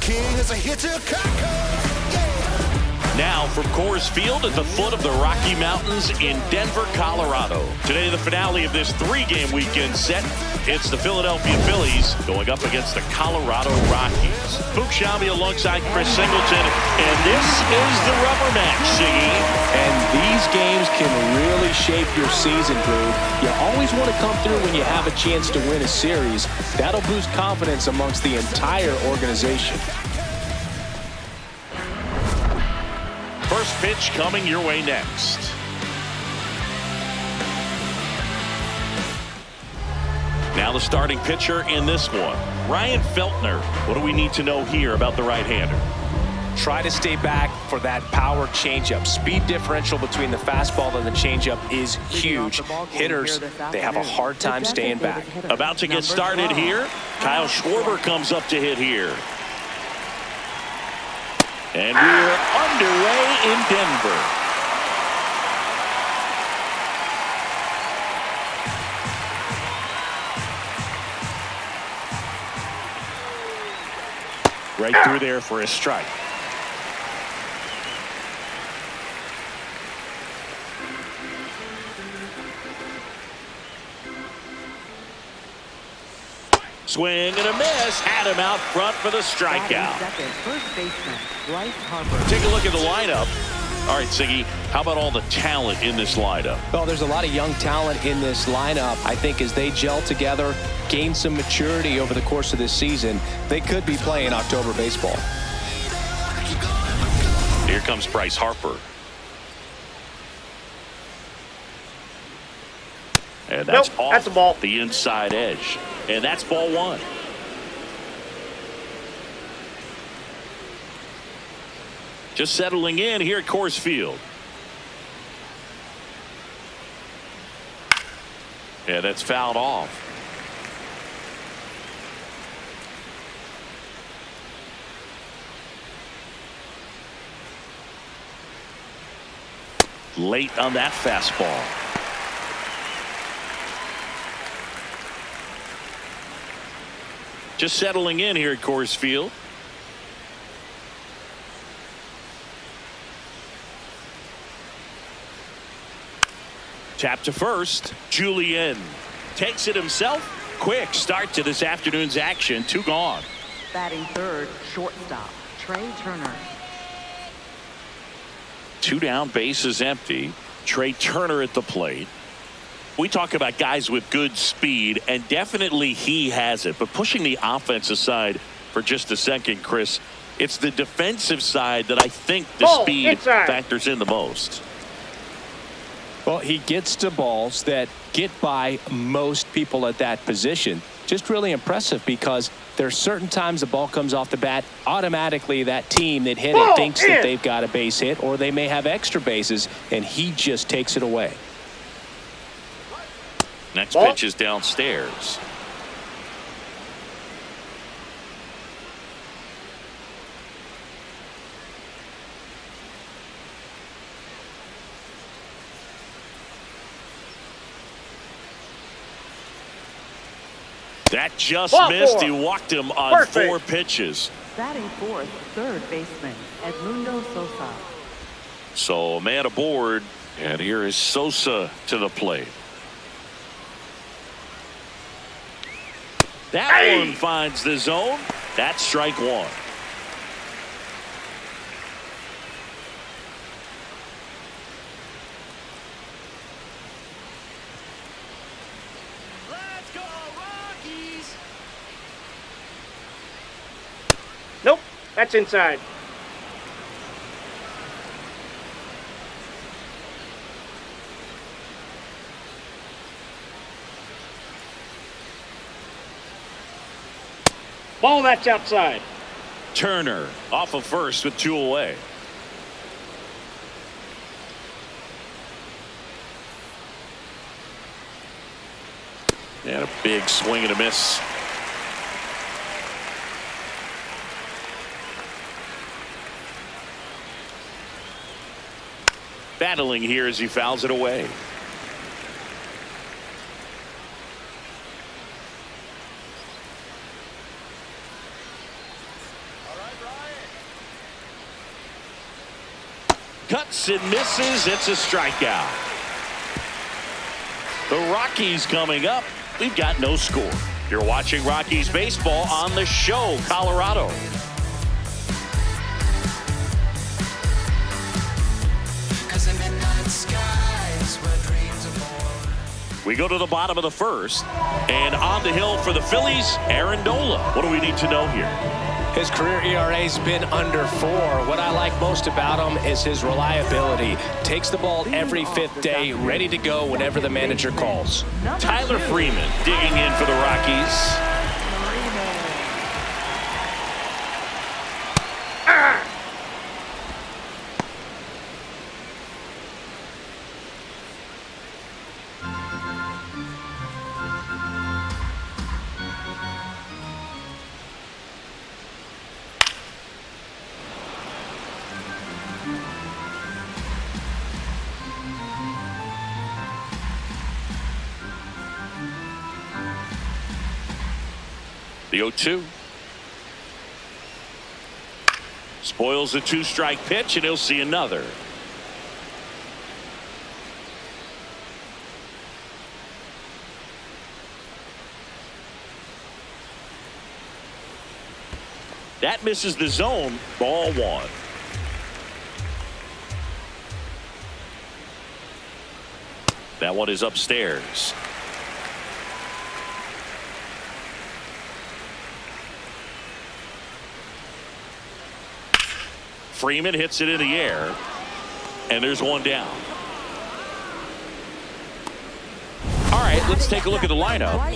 king is a hitter. Now from Coors Field at the foot of the Rocky Mountains in Denver, Colorado. Today, the finale of this three-game weekend set. It's the Philadelphia Phillies going up against the Colorado Rockies. Fuchs Shambi alongside Chris Singleton. And this is the rubber match, Siggy. And these games can really shape your season, Drew. You always want to come through when you have a chance to win a series. That'll boost confidence amongst the entire organization. First pitch coming your way next. Now the starting pitcher in this one, Ryan Feltner. What do we need to know here about the right-hander? Try to stay back for that power changeup. Speed differential between the fastball and the changeup is huge. Hitters, they have a hard time staying back. About to get started here. Kyle Schwarber comes up to hit here. And we're underway in Denver. Right through there for a strike. Swing and a miss. Had him out front for the strikeout. Take a look at the lineup. All right, Siggy, how about all the talent in this lineup? Well, there's a lot of young talent in this lineup. I think as they gel together, gain some maturity over the course of this season, they could be playing October baseball. Here comes Bryce Harper. And that's off that's a ball. The inside edge. And that's ball one. Just settling in here at Coors Field. Yeah, that's fouled off. Late on that fastball. Just settling in here at Coors Field. Tap to first. Julian takes it himself. Quick start to this afternoon's action. Two gone. Batting third, shortstop, Trey Turner. Two down, bases empty. Trey Turner at the plate. We talk about guys with good speed, and definitely he has it. But pushing the offense aside for just a second, Chris, it's the defensive side that I think the speed factors in the most. Well, he gets to balls that get by most people at that position. Just really impressive because there are certain times the ball comes off the bat, automatically that team that hit it thinks that they've got a base hit or they may have extra bases, and he just takes it away. Next pitch is downstairs. That just missed. He walked him on 4 pitches. Batting fourth, third baseman, Edmundo Sosa. So a man aboard, and here is Sosa to the plate. That one finds the zone. That's strike one. Let's go, Rockies! Nope, that's inside. Ball, that's outside. Turner off of first with 2 away. And a big swing and a miss. Battling here as he fouls it away. Cuts and misses. It's a strikeout. The Rockies coming up. We've got no score. You're watching Rockies baseball on the show, Colorado. We go to the bottom of the first, and on the hill for the Phillies, Aaron Nola. What do we need to know here? His career ERA's been under 4. What I like most about him is his reliability. Takes the ball every 5th day, ready to go whenever the manager calls. Tyler Freeman digging in for the Rockies. The 0-2. Spoils a 2-strike pitch, and he'll see another. That misses the zone. Ball 1. That one is upstairs. Freeman hits it in the air, and there's one down. All right, let's take a look at the lineup.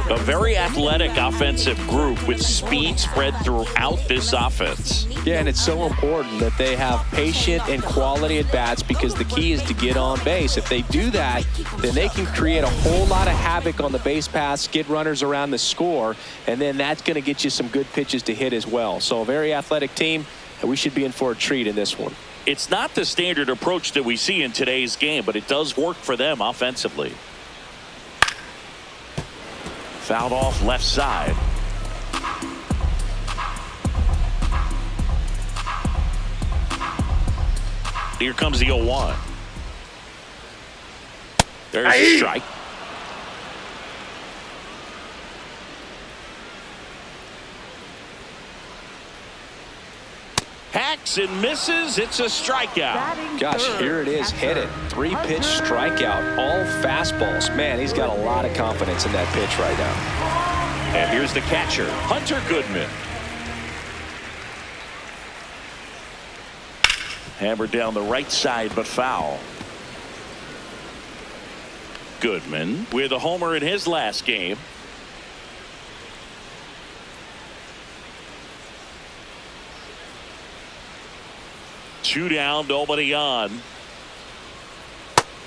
A very athletic offensive group with speed spread throughout this offense. Yeah, and it's so important that they have patient and quality at bats, because the key is to get on base. If they do that, then they can create a whole lot of havoc on the base paths, get runners around the score, and then that's going to get you some good pitches to hit as well. So a very athletic team, and we should be in for a treat in this one. It's not the standard approach that we see in today's game, but it does work for them offensively. Fouled off left side. Here comes the 0-1. There's a strike. Hacks and misses. It's a strikeout. Gosh, here it is. Hit it. 3-pitch strikeout. All fastballs. Man, he's got a lot of confidence in that pitch right now. And here's the catcher, Hunter Goodman. Hammered down the right side, but foul. Goodman with a homer in his last game. Two down, nobody on.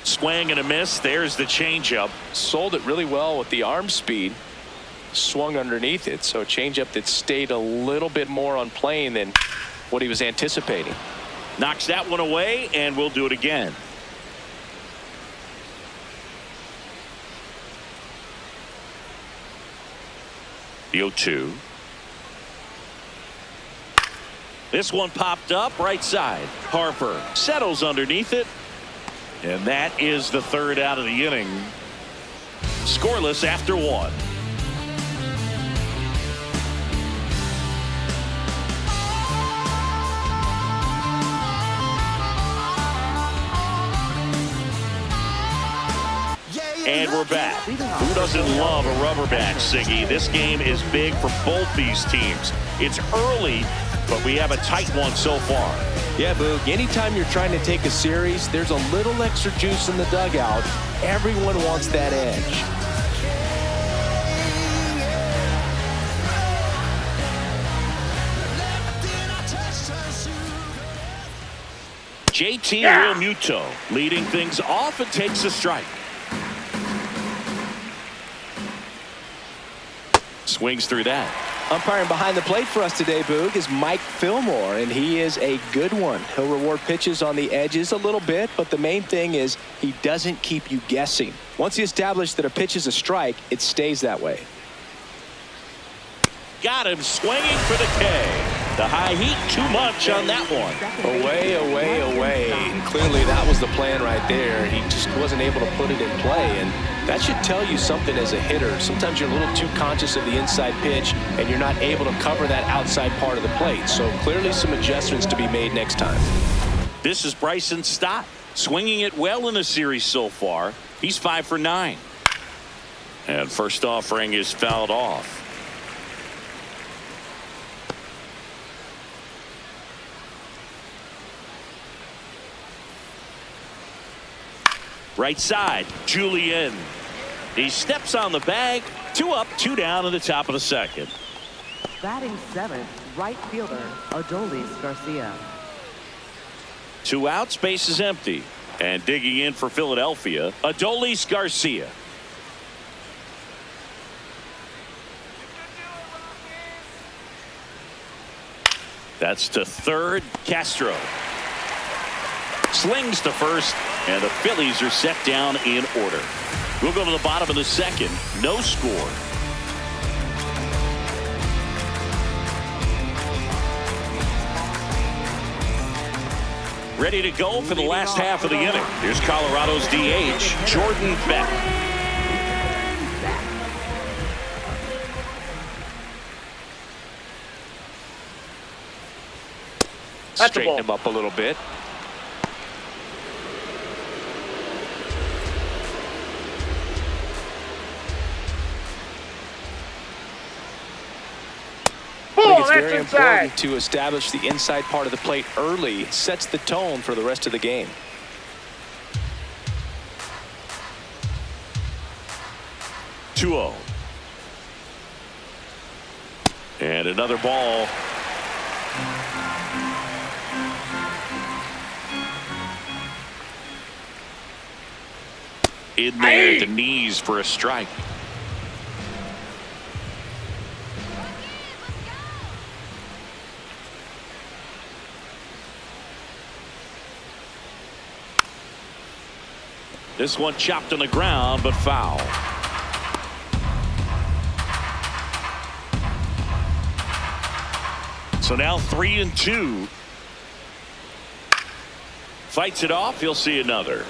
Swing and a miss. There's the changeup. Sold it really well with the arm speed. Swung underneath it. So a changeup that stayed a little bit more on plane than what he was anticipating. Knocks that one away, and we'll do it again. The 0-2. This one popped up right side. Harper settles underneath it. And that is the third out of the inning. Scoreless after 1. And we're back. Who doesn't love a rubberback, Siggy? This game is big for both these teams. It's early, but we have a tight one so far. Yeah, Boog, anytime you're trying to take a series, there's a little extra juice in the dugout. Everyone wants that edge. JT Realmuto leading things off and takes a strike. Swings through that. Umpiring behind the plate for us today, Boog, is Mike Fillmore, and he is a good one. He'll reward pitches on the edges a little bit, but the main thing is he doesn't keep you guessing. Once he establishes that a pitch is a strike, it stays that way. Got him swinging for the K. The high heat, too much on that one. Away, away, away. And clearly that was the plan right there. He just wasn't able to put it in play. And that should tell you something as a hitter. Sometimes you're a little too conscious of the inside pitch, and you're not able to cover that outside part of the plate. So clearly some adjustments to be made next time. This is Bryson Stott, swinging it well in the series so far. He's 5 for 9. And first offering is fouled off. Right side, Julien. He steps on the bag. 2 up, 2 down in the top of the second. Batting 7th, right fielder, Adolis Garcia. 2 outs, base is empty. And digging in for Philadelphia, Adolis Garcia. That's to third, Castro. Slings to first, and the Phillies are set down in order. We'll go to the bottom of the second. No score. Ready to go for the last half of the inning. Here's Colorado's DH, Jordan Beck. Straighten him up a little bit. I think it's very important to establish the inside part of the plate early. It sets the tone for the rest of the game. (2-0). And another ball. In there at the knees for a strike. This one chopped on the ground, but foul. So now 3-2. Fights it off. He'll see another.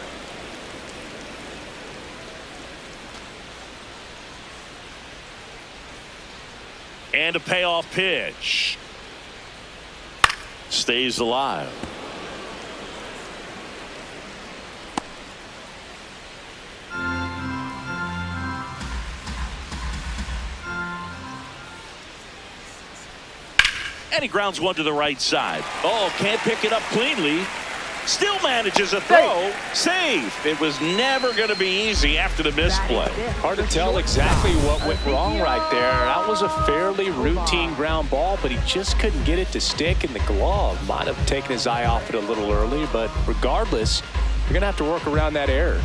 And a payoff pitch. Stays alive. And he grounds one to the right side. Oh, can't pick it up cleanly. Still manages a throw. Save. It was never going to be easy after the misplay. Hard to tell exactly what went wrong right there. That was a fairly routine ground ball, but he just couldn't get it to stick in the glove. Might have taken his eye off it a little early, but regardless, you're going to have to work around that error.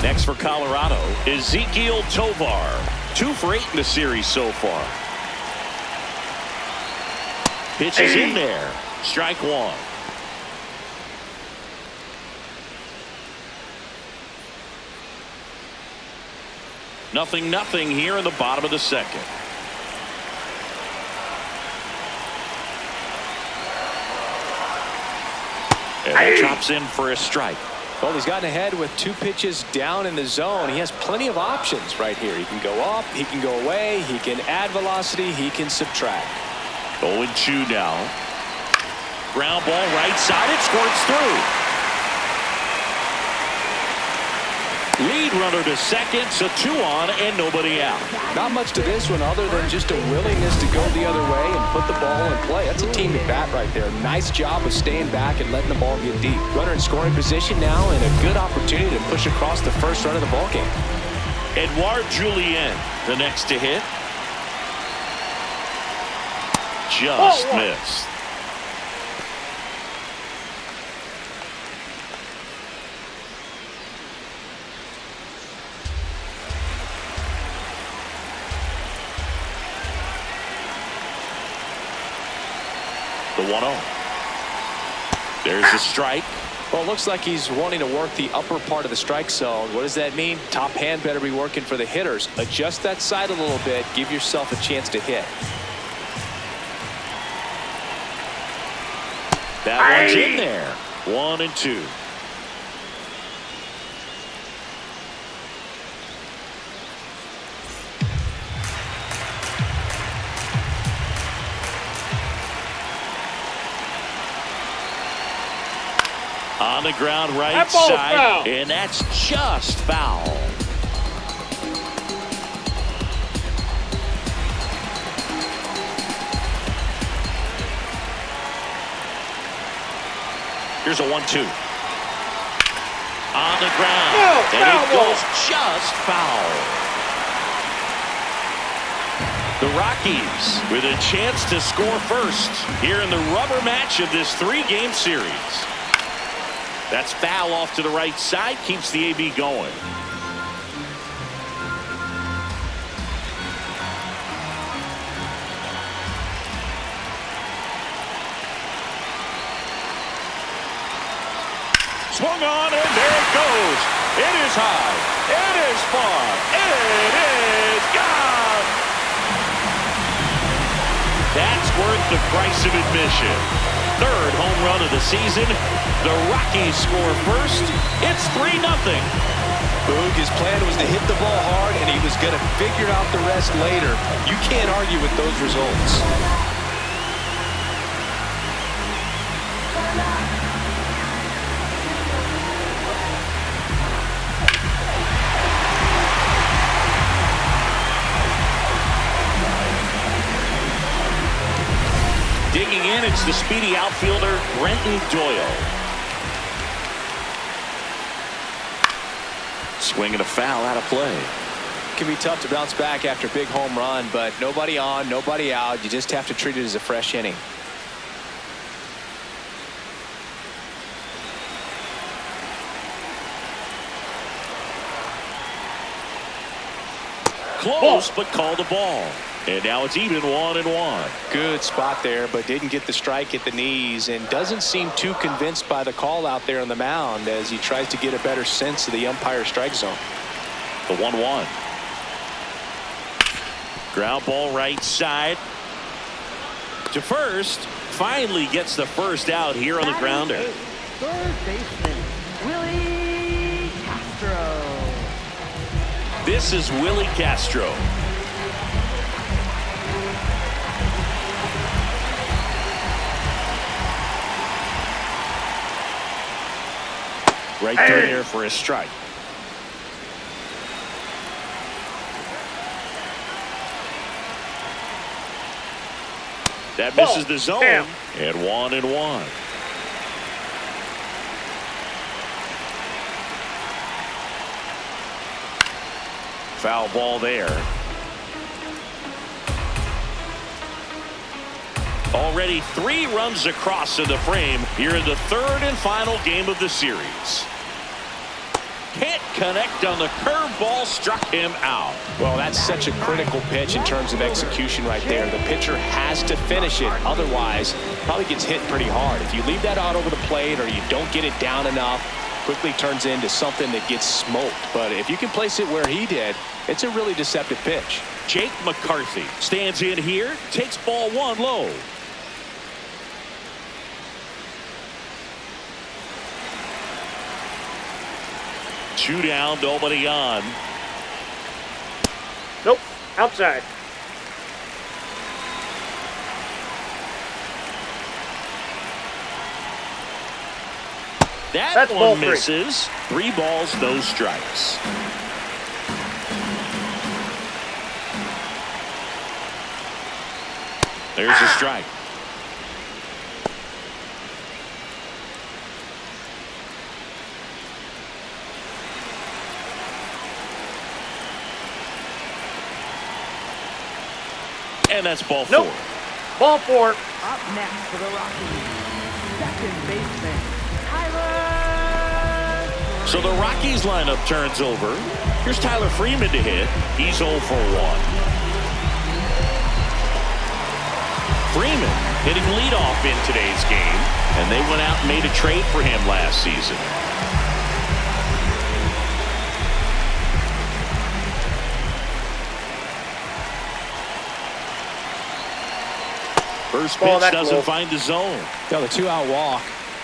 Next for Colorado, Ezequiel Tovar. 2 for 8 in the series so far. Pitch is in there. Strike 1. Nothing here in the bottom of the second. And he chops in for a strike. Well, he's gotten ahead with 2 pitches down in the zone. He has plenty of options right here. He can go up, he can go away, he can add velocity, he can subtract. 0-2 now. Ground ball right side. It squirts through. Lead runner to second, so 2 on and nobody out. Not much to this one other than just a willingness to go the other way and put the ball in play. That's a team at bat right there. Nice job of staying back and letting the ball get deep. Runner in scoring position now and a good opportunity to push across the first run of the ball game. Edouard Julien, the next to hit. Just missed. The 1-0. There's a strike. Well, it looks like he's wanting to work the upper part of the strike zone. What does that mean? Top hand better be working for the hitters. Adjust that side a little bit. Give yourself a chance to hit. That one's in there. 1-2. On the ground right side, foul. and that's just foul. Here's a 1-2. On the ground, and it goes just foul. The Rockies with a chance to score first here in the rubber match of this 3-game series. That's foul off to the right side, keeps the AB going. Swung on, and there it goes. It is high. It is far. It is gone. That's worth the price of admission. Third home run of the season. The Rockies score first. It's 3-0. Boog, his plan was to hit the ball hard, and he was going to figure out the rest later. You can't argue with those results. Digging in, it's the speedy outfielder, Brenton Doyle. Swinging a foul out of play. It can be tough to bounce back after a big home run, but nobody on, nobody out. You just have to treat it as a fresh inning. Close, but called a ball. And now it's even 1-1. Good spot there, but didn't get the strike at the knees and doesn't seem too convinced by the call out there on the mound as he tries to get a better sense of the umpire strike zone. The 1-1. Ground ball right side to first. Finally gets the first out here on the grounder. Third baseman, Willie Castro. This is Willie Castro. Right there for a strike. That misses the zone. Damn. And 1-1. Foul ball there. Already 3 runs across in the frame here in the third and final game of the series. Can't connect on the curveball, struck him out. Well, that's such a critical pitch in terms of execution right there. The pitcher has to finish it. Otherwise, probably gets hit pretty hard. If you leave that out over the plate or you don't get it down enough, quickly turns into something that gets smoked. But if you can place it where he did, it's a really deceptive pitch. Jake McCarthy stands in here, takes ball 1 low. Two down, nobody on. Nope. Outside. That's ball one misses. 3 balls, no strikes. There's a strike. And that's ball 4. Nope. Ball 4. Up next for the Rockies, second baseman, Tyler. So the Rockies lineup turns over. Here's Tyler Freeman to hit. He's 0 for 1. Freeman hitting leadoff in today's game, and they went out and made a trade for him last season. First Ball pitch that doesn't low. find the zone. The 2-out walk.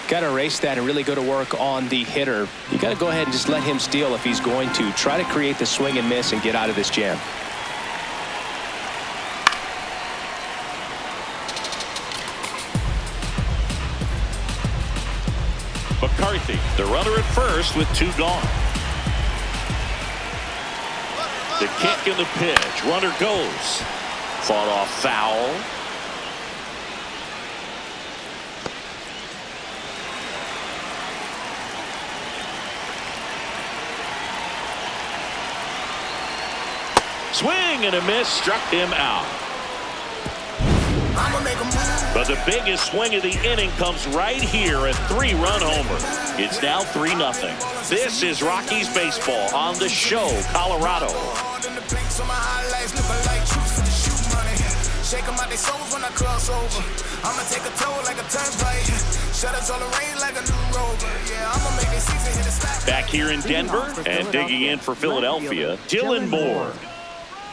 Got to erase that and really go to work on the hitter. You got to go ahead and just let him steal if he's going to. Try to create the swing and miss and get out of this jam. McCarthy, the runner at first with 2 gone. The kick and the pitch. Runner goes. Fought off foul. Swing and a miss, struck him out. But the biggest swing of the inning comes right here, a 3-run homer. It's now 3-0. This is Rockies baseball on the show, Colorado. Shake them out they souls when I cross over. I'ma take a toll like a turnpike. Shutters all the rain like a new rover. Yeah, I'ma make this season hit a stop. Back here in Denver and digging in for Philadelphia, Dylan Moore.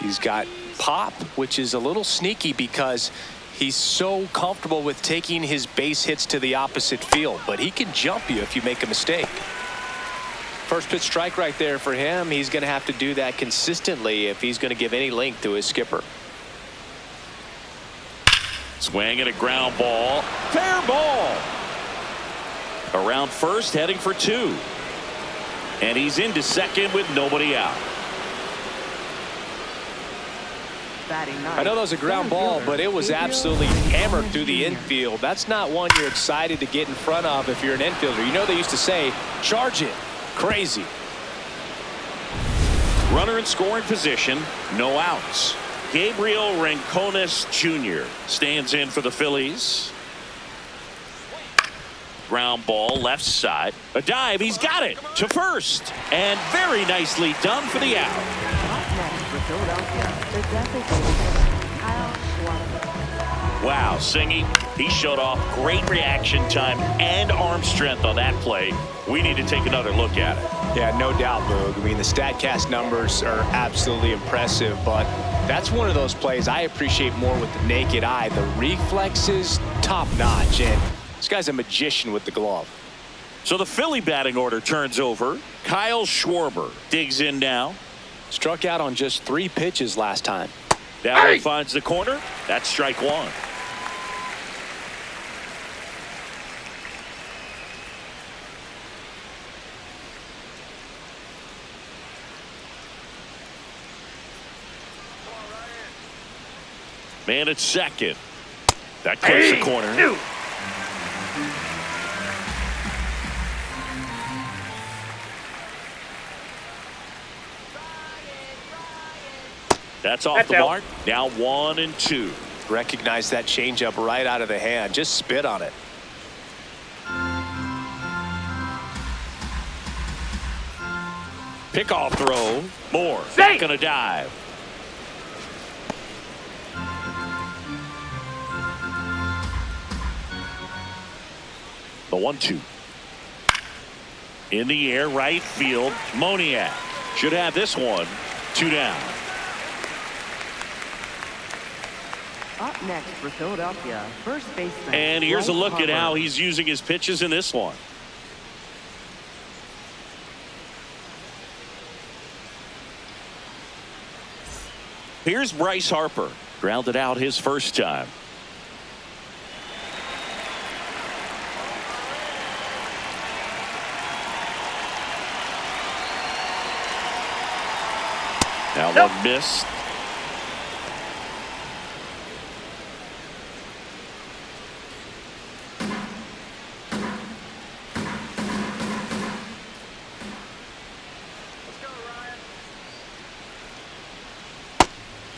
He's got pop, which is a little sneaky because he's so comfortable with taking his base hits to the opposite field, but he can jump you if you make a mistake. First pitch strike right there for him. He's going to have to do that consistently if he's going to give any length to his skipper. Swing and a ground ball. Fair ball. Around first, heading for 2. And he's into second with nobody out. I know that was a ground ball, but it was absolutely hammered through the infield. That's not one you're excited to get in front of if you're an infielder. You know they used to say, charge it. Crazy. Runner in scoring position, no outs. Gabriel Rincones Jr. stands in for the Phillies. Ground ball left side. A dive. He's got it to first. And very nicely done for the out. Wow, Singy, he showed off great reaction time and arm strength on that play. We need to take another look at it. Yeah, no doubt, Boog. I mean, the StatCast numbers are absolutely impressive, but that's one of those plays I appreciate more with the naked eye. The reflexes, top-notch, and this guy's a magician with the glove. So the Philly batting order turns over. Kyle Schwarber digs in now. Struck out on just 3 pitches last time. That one finds the corner. That's strike 1. Man at second. That clips the corner. That's off the mark. Now 1 and 2. Recognize that changeup right out of the hand. Just spit on it. Pickoff throw. Moore. Not gonna dive. The 1-2. In the air, right field. Moniak should have this one. 2 down. Up next for Philadelphia, first baseman. And here's a look at Harper. how he's using his pitches in this one. Here's Bryce Harper. Grounded out his first time. Now one missed.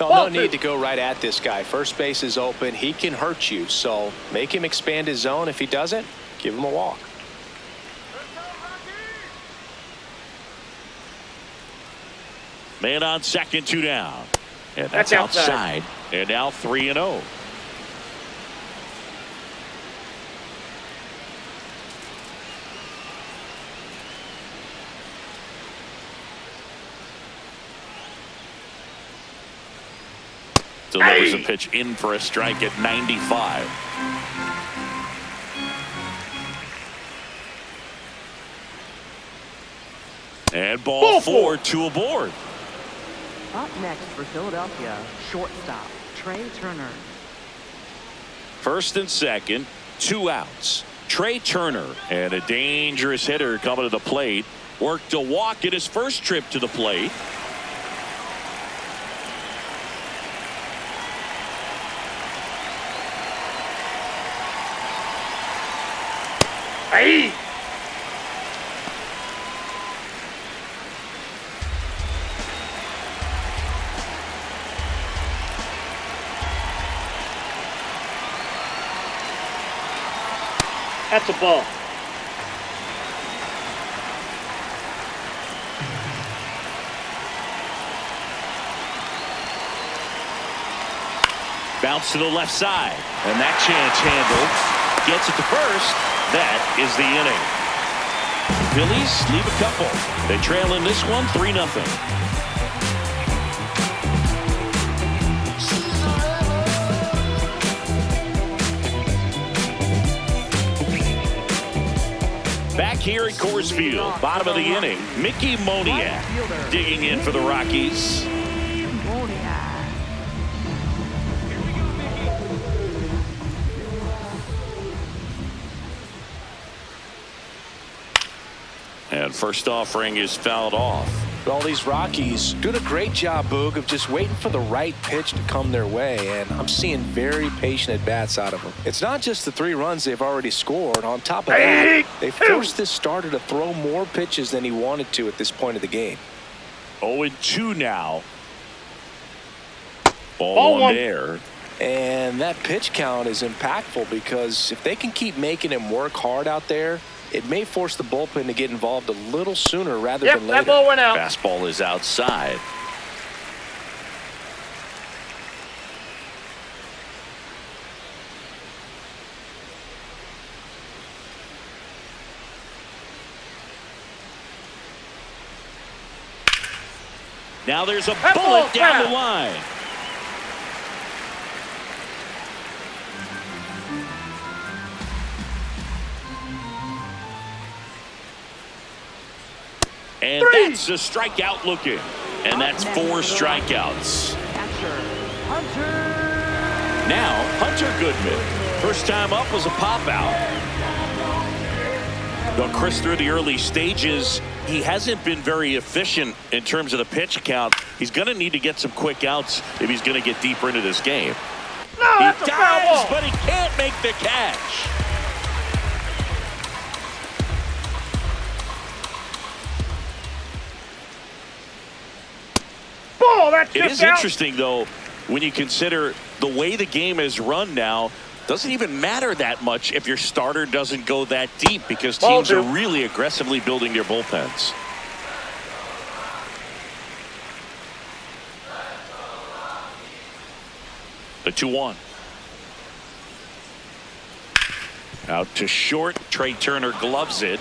No need to go right at this guy. First base is open. He can hurt you. So make him expand his zone. If he doesn't, give him a walk. Man on second, 2 down. And that's outside. And now 3-0. delivers a pitch in for a strike at 95. And ball four to aboard. Up next for Philadelphia, shortstop, Trey Turner. First and second, 2 outs. Trey Turner, and a dangerous hitter coming to the plate. Worked a walk in his first trip to the plate. Hey! That's a ball. Bounce to the left side, and that chance handled. Gets it to first. That is the inning. Phillies leave a couple. They trail in this one 3-0. Back here at Coors Field, bottom of the inning, Mickey Moniak digging in for the Rockies. And first offering is fouled off. Well, these Rockies doing a great job, Boog, of just waiting for the right pitch to come their way, and I'm seeing very patient at-bats out of them. It's not just the 3 runs they've already scored. On top of that, they forced this starter to throw more pitches than he wanted to at this point of the game. 0-2 now. Ball one there. And that pitch count is impactful because if they can keep making him work hard out there, it may force the bullpen to get involved a little sooner rather than later. That ball went out. Fastball is outside. Now there's a bullet down the line. And that's a strikeout looking. And that's 4 strikeouts. Now, Hunter Goodman. First time up was a pop out. Though Chris, through the early stages, he hasn't been very efficient in terms of the pitch count. He's going to need to get some quick outs if he's going to get deeper into this game. No, that's he a foul dives, ball. but he can't make the catch. It is interesting, though, when you consider the way the game is run now. Doesn't even matter that much if your starter doesn't go that deep because teams are really aggressively building their bullpens. The 2-1. Out to short. Trey Turner gloves it.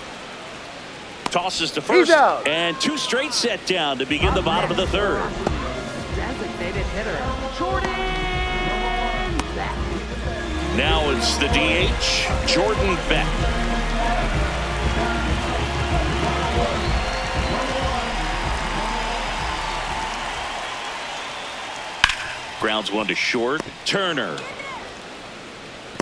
Tosses to first. And 2 straight set down to begin the bottom of the 3rd. Designated hitter, Jordan Beck. Now it's the DH, Jordan Beck. Grounds one to short. Turner.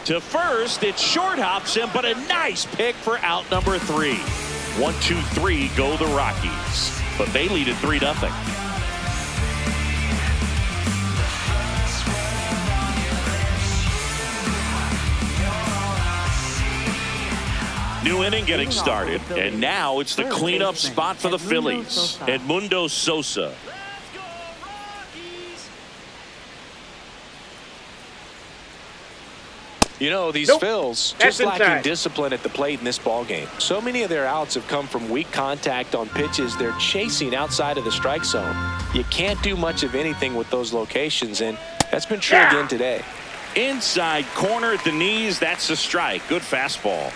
To first, it short hops him, but a nice pick for out number 3. 1-2-3 go the Rockies, but they lead at 3-0. New inning getting started, and now it's the cleanup spot for the Phillies. Edmundo Sosa. You know, these Phils just lacking discipline at the plate in this ballgame. So many of their outs have come from weak contact on pitches they're chasing outside of the strike zone. You can't do much of anything with those locations, and that's been true again today. Inside corner at the knees, that's a strike. Good fastball.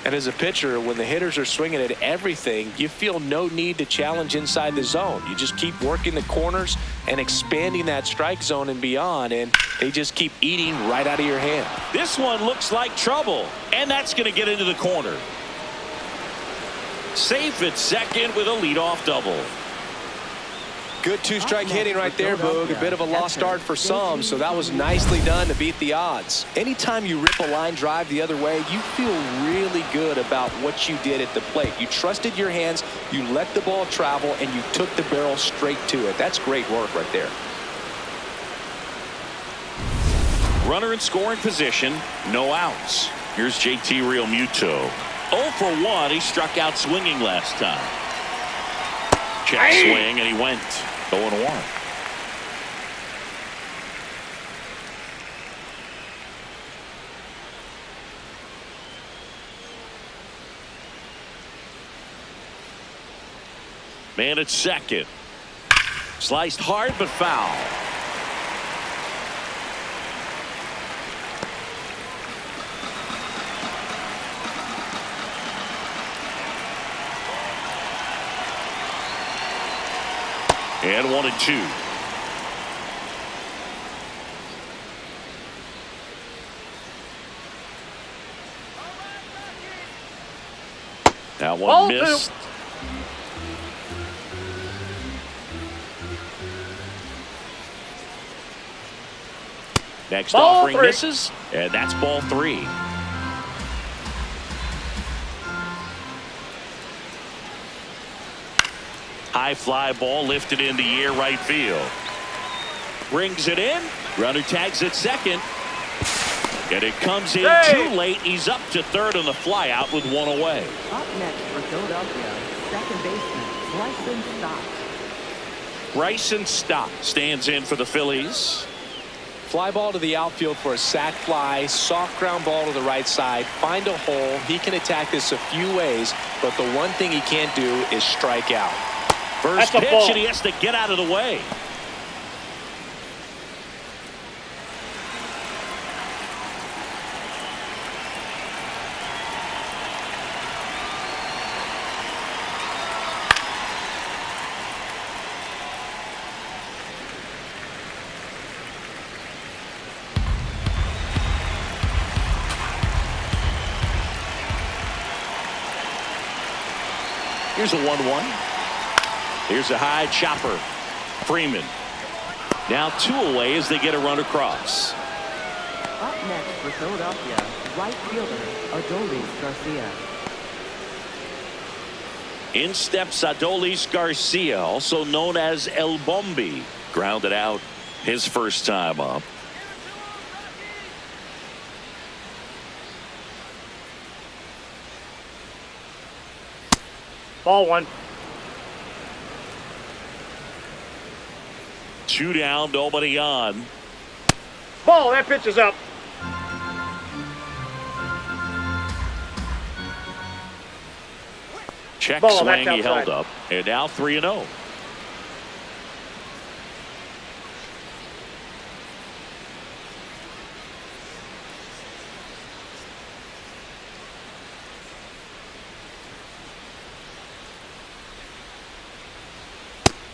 And as a pitcher, when the hitters are swinging at everything, you feel no need to challenge inside the zone. You just keep working the corners and expanding that strike zone and beyond, and they just keep eating right out of your hand. This one looks like trouble, and that's going to get into the corner. Safe at second with a leadoff double. Good two-strike hitting right there, Boog. A bit of a lost start for some, so that was nicely done to beat the odds. Anytime you rip a line drive the other way, you feel really good about what you did at the plate. You trusted your hands, you let the ball travel, and you took the barrel straight to it. That's great work right there. Runner in scoring position, no outs. Here's JT Realmuto. 0 for 1. He struck out swinging last time. Check swing, and he went 0-1. Man at second. Sliced hard but foul. And 1-2. That one missed. Next Ball offering 3. misses, and that's ball 3. High fly ball lifted in the air right field. Brings it in. Runner tags at second. And it comes in too late. He's up to third on the fly out with 1 away. Up next for Philadelphia, second baseman, Bryson Stott. Bryson Stott stands in for the Phillies. Fly ball to the outfield for a sac fly. Soft ground ball to the right side. Find a hole. He can attack this a few ways, but the one thing he can't do is strike out. First pitch, and he has to get out of the way. Here's a 1-1. Here's a high chopper. Freeman. Now 2 away as they get a run across. Up next for Philadelphia, right fielder, Adolis Garcia. In steps Adolis Garcia, also known as El Bombi. Grounded out his first time up. Ball 1. 2 down, nobody on. Ball, that pitch is up. Check Ball, swing, that's he held outside. up. And now 3-0.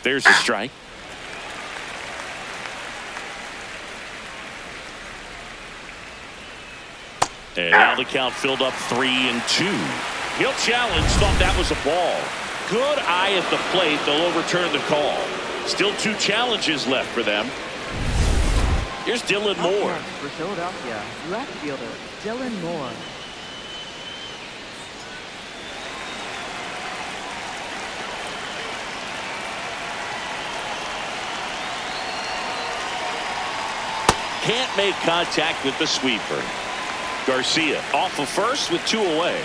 There's a strike. And now the count filled up 3-2. He'll challenge, thought that was a ball. Good eye at the plate. They'll overturn the call. Still 2 challenges left for them. Here's Dylan Moore. Up next for Philadelphia, left fielder, Dylan Moore. Can't make contact with the sweeper. Garcia off of first with 2 away.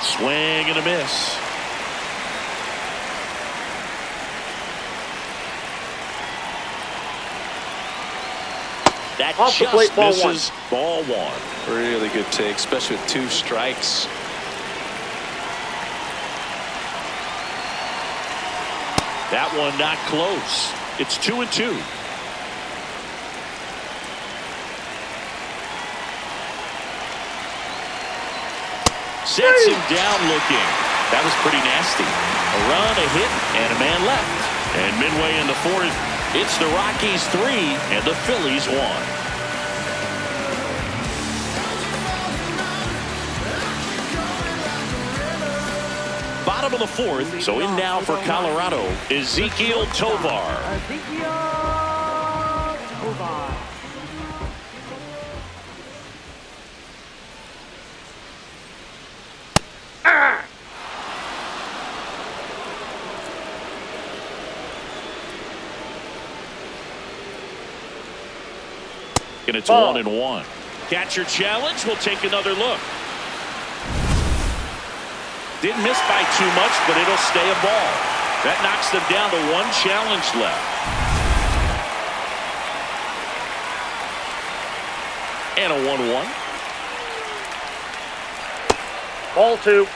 Swing and a miss. That Off the just plate, ball misses. Ball 1. Really good take, especially with 2 strikes. That one not close. It's 2-2. Sets him down looking. That was pretty nasty. A run, a hit, and a man left. And midway in the fourth, it's the Rockies 3 and the Phillies 1. Bottom of the fourth, so in now for Colorado, Ezequiel Tovar. Ezequiel Tovar. And it's 1-1. Catcher challenge. We'll take another look. Didn't miss by too much, but it'll stay a ball. That knocks them down to one challenge left. And a 1-1. Ball 2.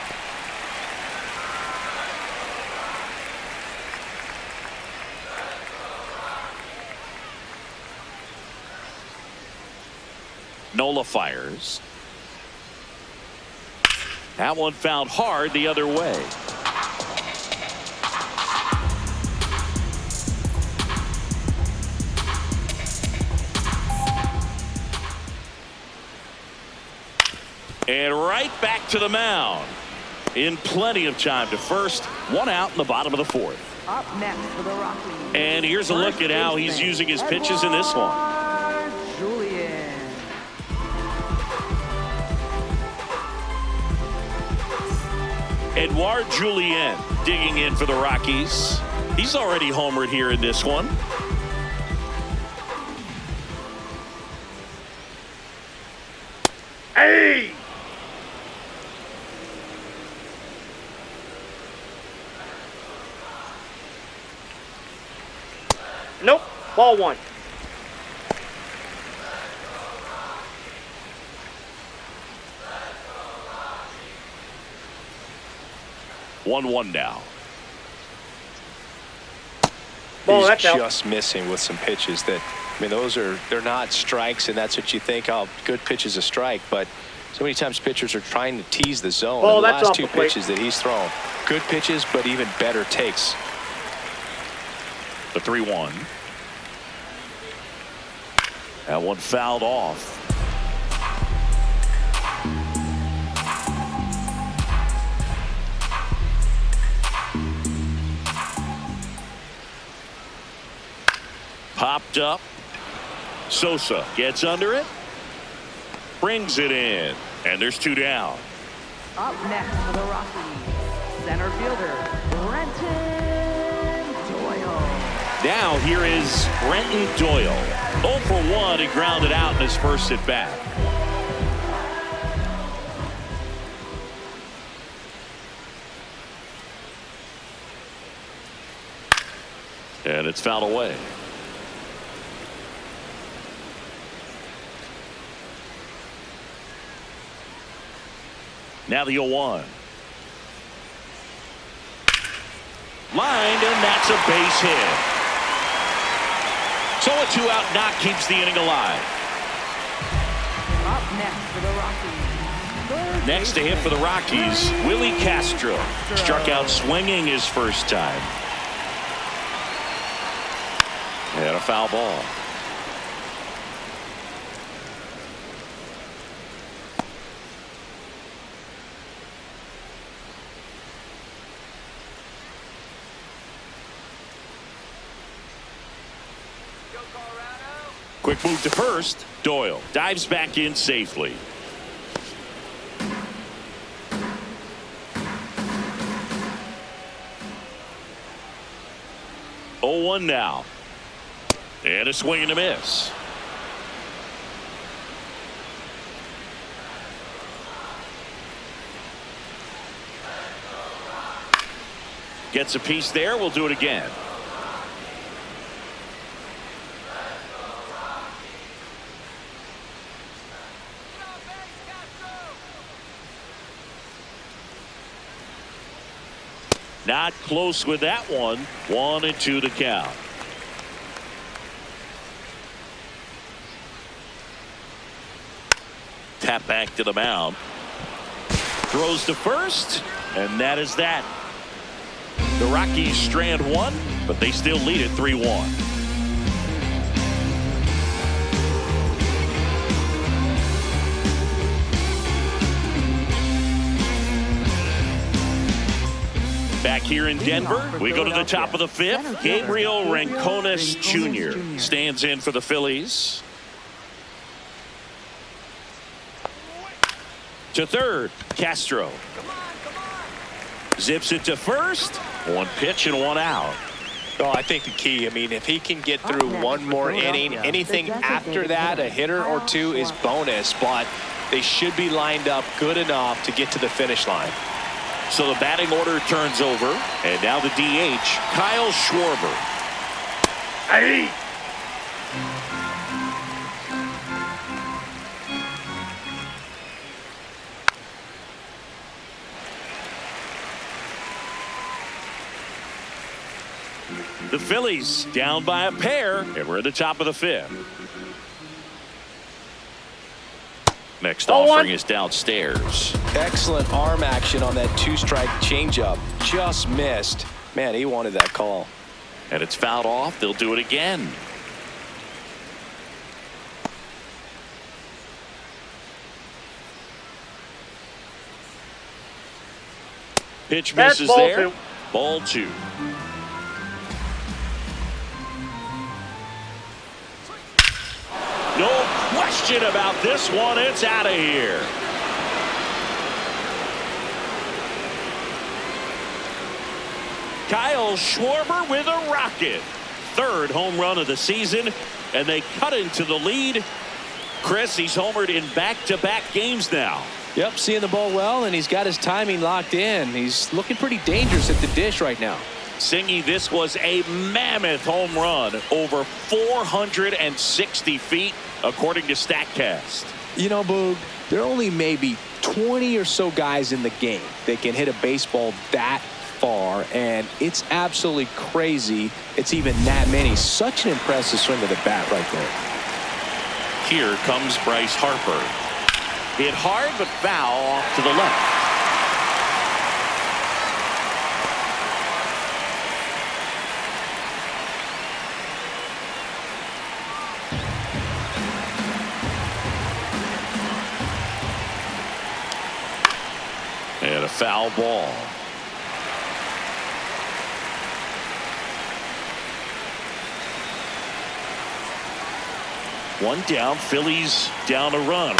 Nola fires. That one fouled hard the other way. And right back to the mound. In plenty of time to first. One out in the bottom of the fourth. Up next for the Rockies. And here's a look at how he's using his pitches in this one. Edouard Julien digging in for the Rockies. He's already homered here in this one. Hey! Nope. Ball 1. One now. Ball, He's that's just missing with some pitches that, I mean, they're not strikes, and that's what you think, oh, good pitch is a strike, but so many times pitchers are trying to tease the zone. Ball, and the that's last off two the plate. pitches that he's thrown, good pitches, but even better takes. The 3-1. That one fouled off. Popped up. Sosa gets under it. Brings it in. And there's 2 down. Up next for the Rockies, center fielder, Brenton Doyle. Now here is Brenton Doyle. 0 for 1. He grounded out in his first at bat. And it's fouled away. Now the 0-1. Lined, and that's a base hit. So a 2-out knock keeps the inning alive. Up next for the Rockies. Next to hit for the Rockies, Willie Castro. Struck out swinging his first time. And a foul ball. Quick move to first. Doyle dives back in safely. Oh, 1 now. And a swing and a miss. Gets a piece there. We'll do it again. Not close with that one. 1-2 to count. Tap back to the mound. throws to first, and that is that. The Rockies strand one, but they still lead it 3-1. Back here in Denver, we go to the top of the fifth. Gabriel Rincones Jr. stands in for the Phillies. To third, Castro. Zips it to first. One pitch and one out. Oh, I think the key, I mean, if he can get through one more inning, anything after that, a hitter or two is bonus, but they should be lined up good enough to get to the finish line. So the batting order turns over, and now the DH, Kyle Schwarber. Hey! The Phillies down by a pair, and we're at the top of the fifth. Next offering is downstairs. Excellent arm action on that two-strike changeup. Just missed. Man, he wanted that call. And it's fouled off. They'll do it again. Pitch misses ball there. two. Ball two. No question about this one. It's out of here. Kyle Schwarber with a rocket. Third home run of the season, and they cut into the lead. Chris, he's homered in back-to-back games now. Yep, seeing the ball well, and he's got his timing locked in. He's looking pretty dangerous at the dish right now. Singy, this was a mammoth home run, over 460 feet, according to StatCast. You know, Boog, there are only maybe 20 or so guys in the game that can hit a baseball that far, and it's absolutely crazy it's even that many. Such an impressive swing of the bat right there. Here comes Bryce Harper. Hit hard but foul off to the left. And a foul ball. One down, Phillies down a run.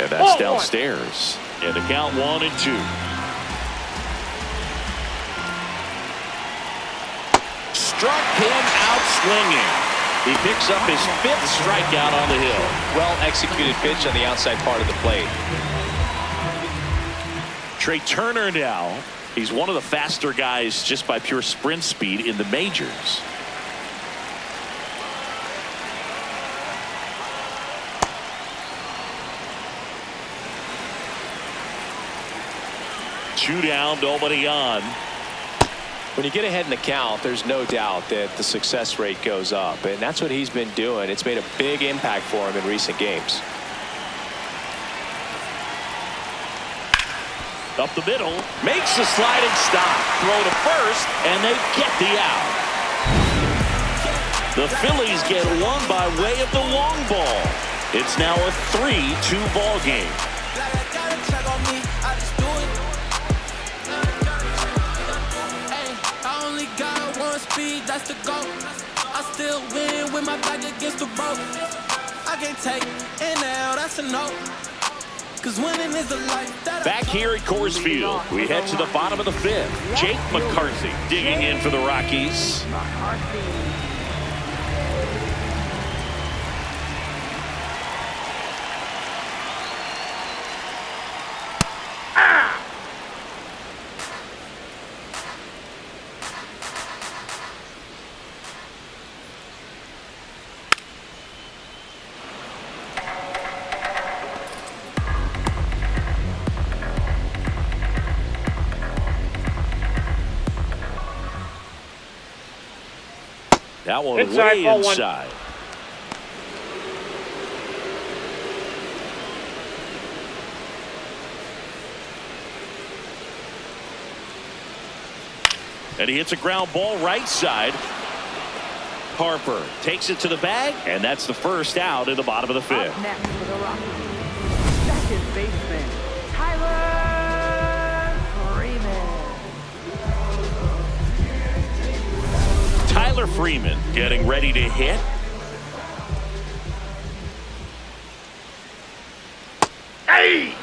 And that's downstairs. And the count 1-2. Struck him out swinging. He picks up his 5th strikeout on the hill. Well executed pitch on the outside part of the plate. Trey Turner now. He's one of the faster guys just by pure sprint speed in the majors. Two down, nobody on. When you get ahead in the count, there's no doubt that the success rate goes up, and that's what he's been doing. It's made a big impact for him in recent games. Up the middle, makes a sliding stop. Throw to first, and they get the out. The Phillies get one by way of the long ball. It's now a 3-2 ball game. Speed, that's the goal. I still win with my back against the rope. I can't take an L, that's a no. Cause winning is the life that Back here at Coors Field, we head to the bottom of the 5th. Jake McCarthy digging in for the Rockies. That one Inside, way ball one. inside. And he hits a ground ball right side. Harper takes it to the bag, and that's the first out in the bottom of the fifth. Up next for the Rockies, second baseman, Tyler Freeman. Tyler Freeman getting ready to hit. Hey!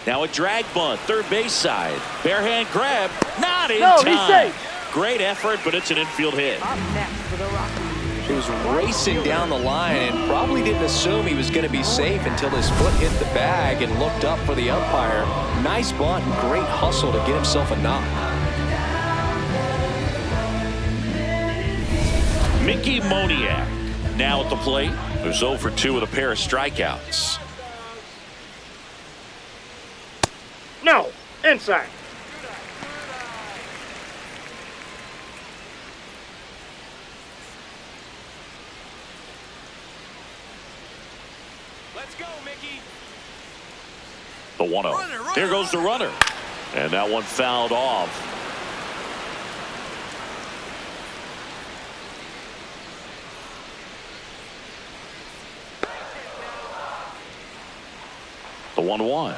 Now a drag bunt, third base side. Bare hand grab, not in No, time. he's safe. Great effort, but it's an infield hit. Up next for the Rockies. He was racing down the line and probably didn't assume he was going to be safe until his foot hit the bag and looked up for the umpire. Nice bunt and great hustle to get himself a knock. Mickey Moniak now at the plate. There's 0 for 2 with a pair of strikeouts. No, inside. Let's go, Mickey. The 1-0. Here goes the runner. And that one fouled off. The 1-1.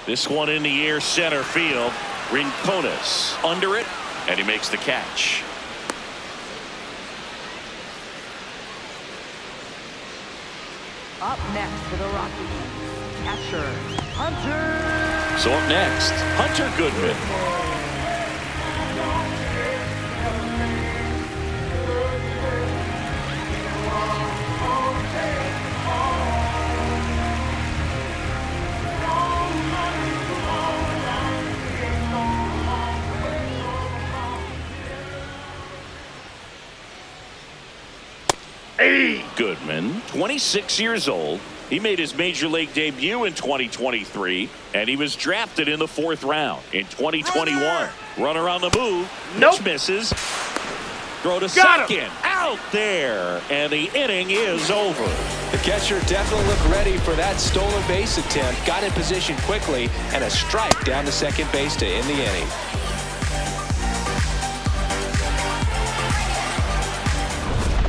This one in the air, center field. Rincones under it, and he makes the catch. Up next for the Rockies, catcher, Hunter. So up next, Hunter Goodman. Hey! Goodman, 26 years old. He made his major league debut in 2023, and he was drafted in the 4th round in 2021. Runner on the move. Nope. Pitch misses. Throw to Got him. second. Out there. And the inning is over. The catcher definitely looked ready for that stolen base attempt. Got in position quickly and a strike down to second base to end the inning.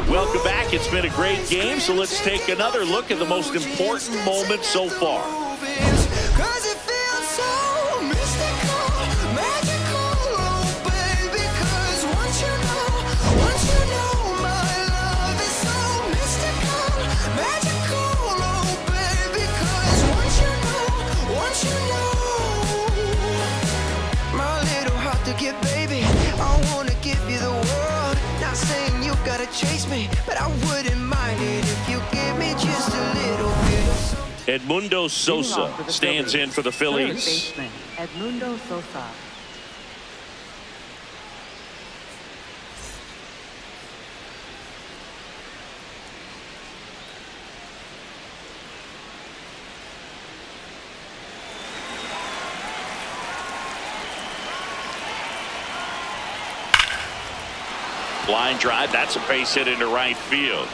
Welcome back. It's been a great game, so let's take another look at the most important moment so far. Chase me, but I wouldn't mind it if you give me just a little bit. Edmundo Sosa stands in for the Third Phillies. baseman, Edmundo Sosa. Line drive, that's a base hit into right field.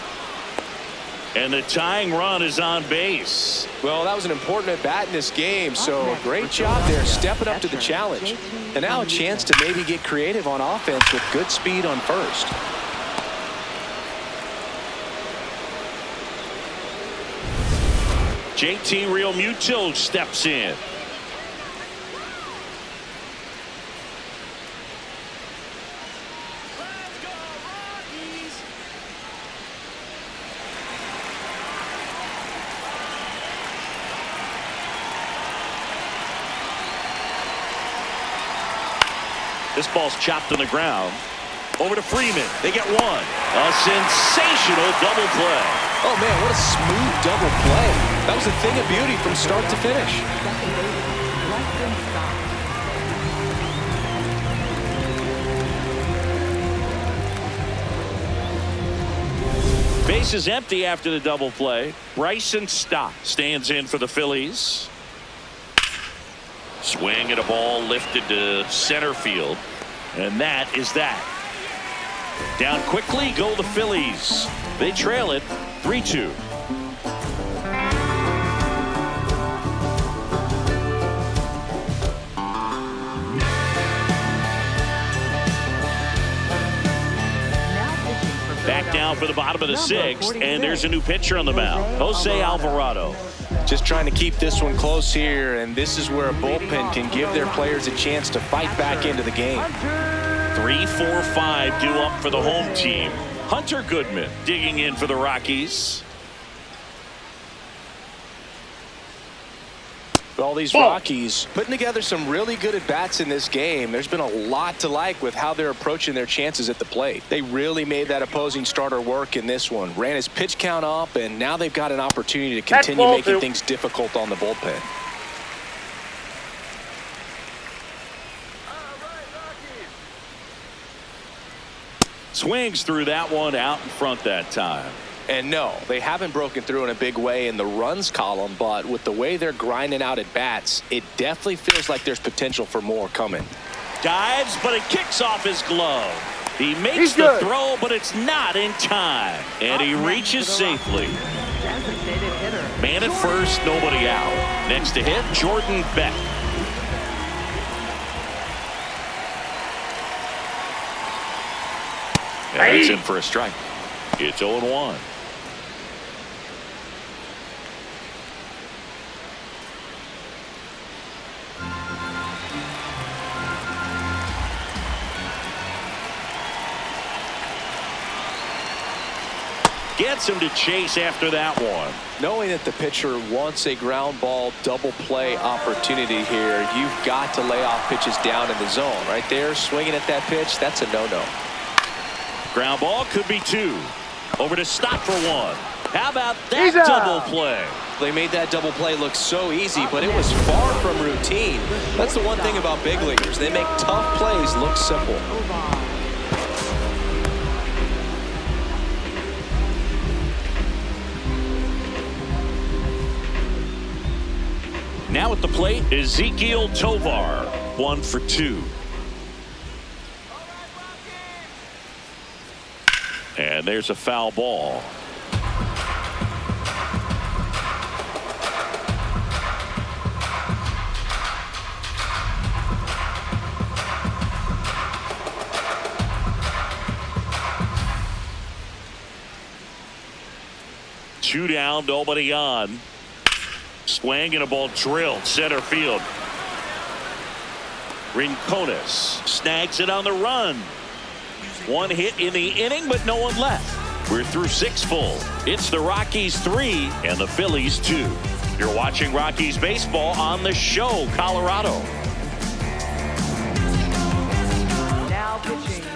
And the tying run is on base. Well, that was an important at bat in this game, so great job there stepping up to the challenge. And now a chance to maybe get creative on offense with good speed on first. JT Realmuto steps in. This ball's chopped on the ground. Over to Freeman. They get one. A sensational double play. Oh, man, what a smooth double play. That was a thing of beauty from start to finish. Second baseman, Weston Scott. Base is empty after the double play. Bryson Stott stands in for the Phillies. Swing at a ball lifted to center field. And that is that. Down quickly go the Phillies. They trail it 3-2. Back down for the bottom of the sixth, and there's a new pitcher on the mound, Jose Alvarado. Just trying to keep this one close here, and this is where a bullpen can give their players a chance to fight back into the game. 3, 4, 5 due up for the home team. Hunter Goodman digging in for the Rockies. All these Rockies putting together some really good at-bats in this game. There's been a lot to like with how they're approaching their chances at the plate. They really made that opposing starter work in this one. Ran his pitch count up, and now they've got an opportunity to continue making things difficult on the bullpen. Swings through that one out in front that time. And no, they haven't broken through in a big way in the runs column, but with the way they're grinding out at bats, it definitely feels like there's potential for more coming. Dives, but it kicks off his glove. He makes the throw, but it's not in time. And he reaches safely. Man at first, nobody out. Next to hit, Jordan Beck. And it's in for a strike. It's 0-1. Gets him to chase after that one. Knowing that the pitcher wants a ground ball double play opportunity here, you've got to lay off pitches down in the zone. Right there, swinging at that pitch, that's a no-no. Ground ball could be 2. Over to Stott for 1. How about that double play? They made that double play look so easy, but it was far from routine. That's the one thing about big leaguers. They make tough plays look simple. Now at the plate, Ezequiel Tovar, 1 for 2. And there's a foul ball. Two down, nobody on. Swing and a ball drilled center field. Rincones snags it on the run. One hit in the inning, but no one left. We're through 6 full. It's the Rockies 3 and the Phillies 2. You're watching Rockies baseball on The Show, Colorado.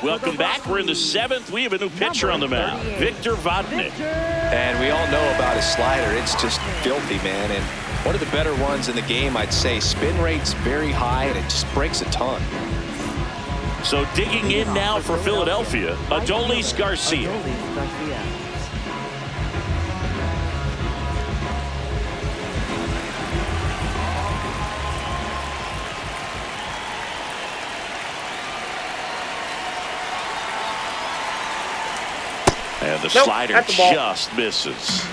Welcome back. We're in the 7th. We have a new pitcher on the mound, Victor Vodnik. And we all know about his slider. It's just filthy, man. And one of the better ones in the game, I'd say. Spin rate's very high, and it just breaks a ton. So digging in now for Philadelphia, Adolis Garcia. And the slider just misses.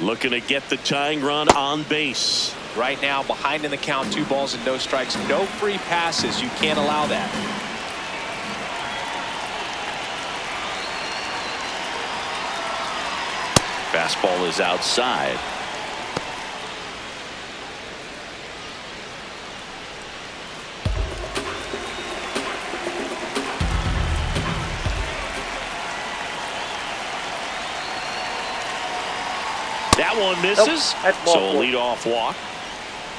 Looking to get the tying run on base. Right now, behind in the count, 2 balls and no strikes. No free passes. You can't allow that. Fastball is outside. That one misses. So a leadoff walk.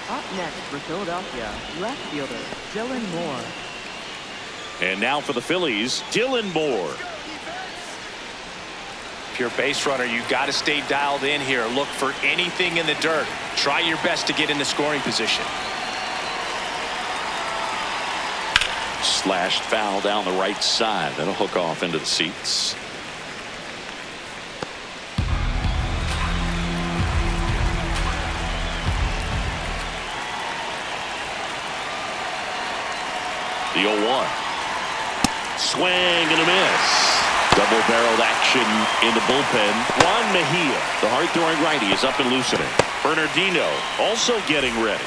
Up next for Philadelphia, left fielder Dylan Moore. And now for the Phillies, Dylan Moore. If you're a base runner, you've got to stay dialed in here. Look for anything in the dirt. Try your best to get into scoring position. Slashed foul down the right side. That'll hook off into the seats. The 0-1. Swing and a miss. Double-barreled action in the bullpen. Juan Mejia, the hard-throwing righty, is up and loosening. Bernardino also getting ready.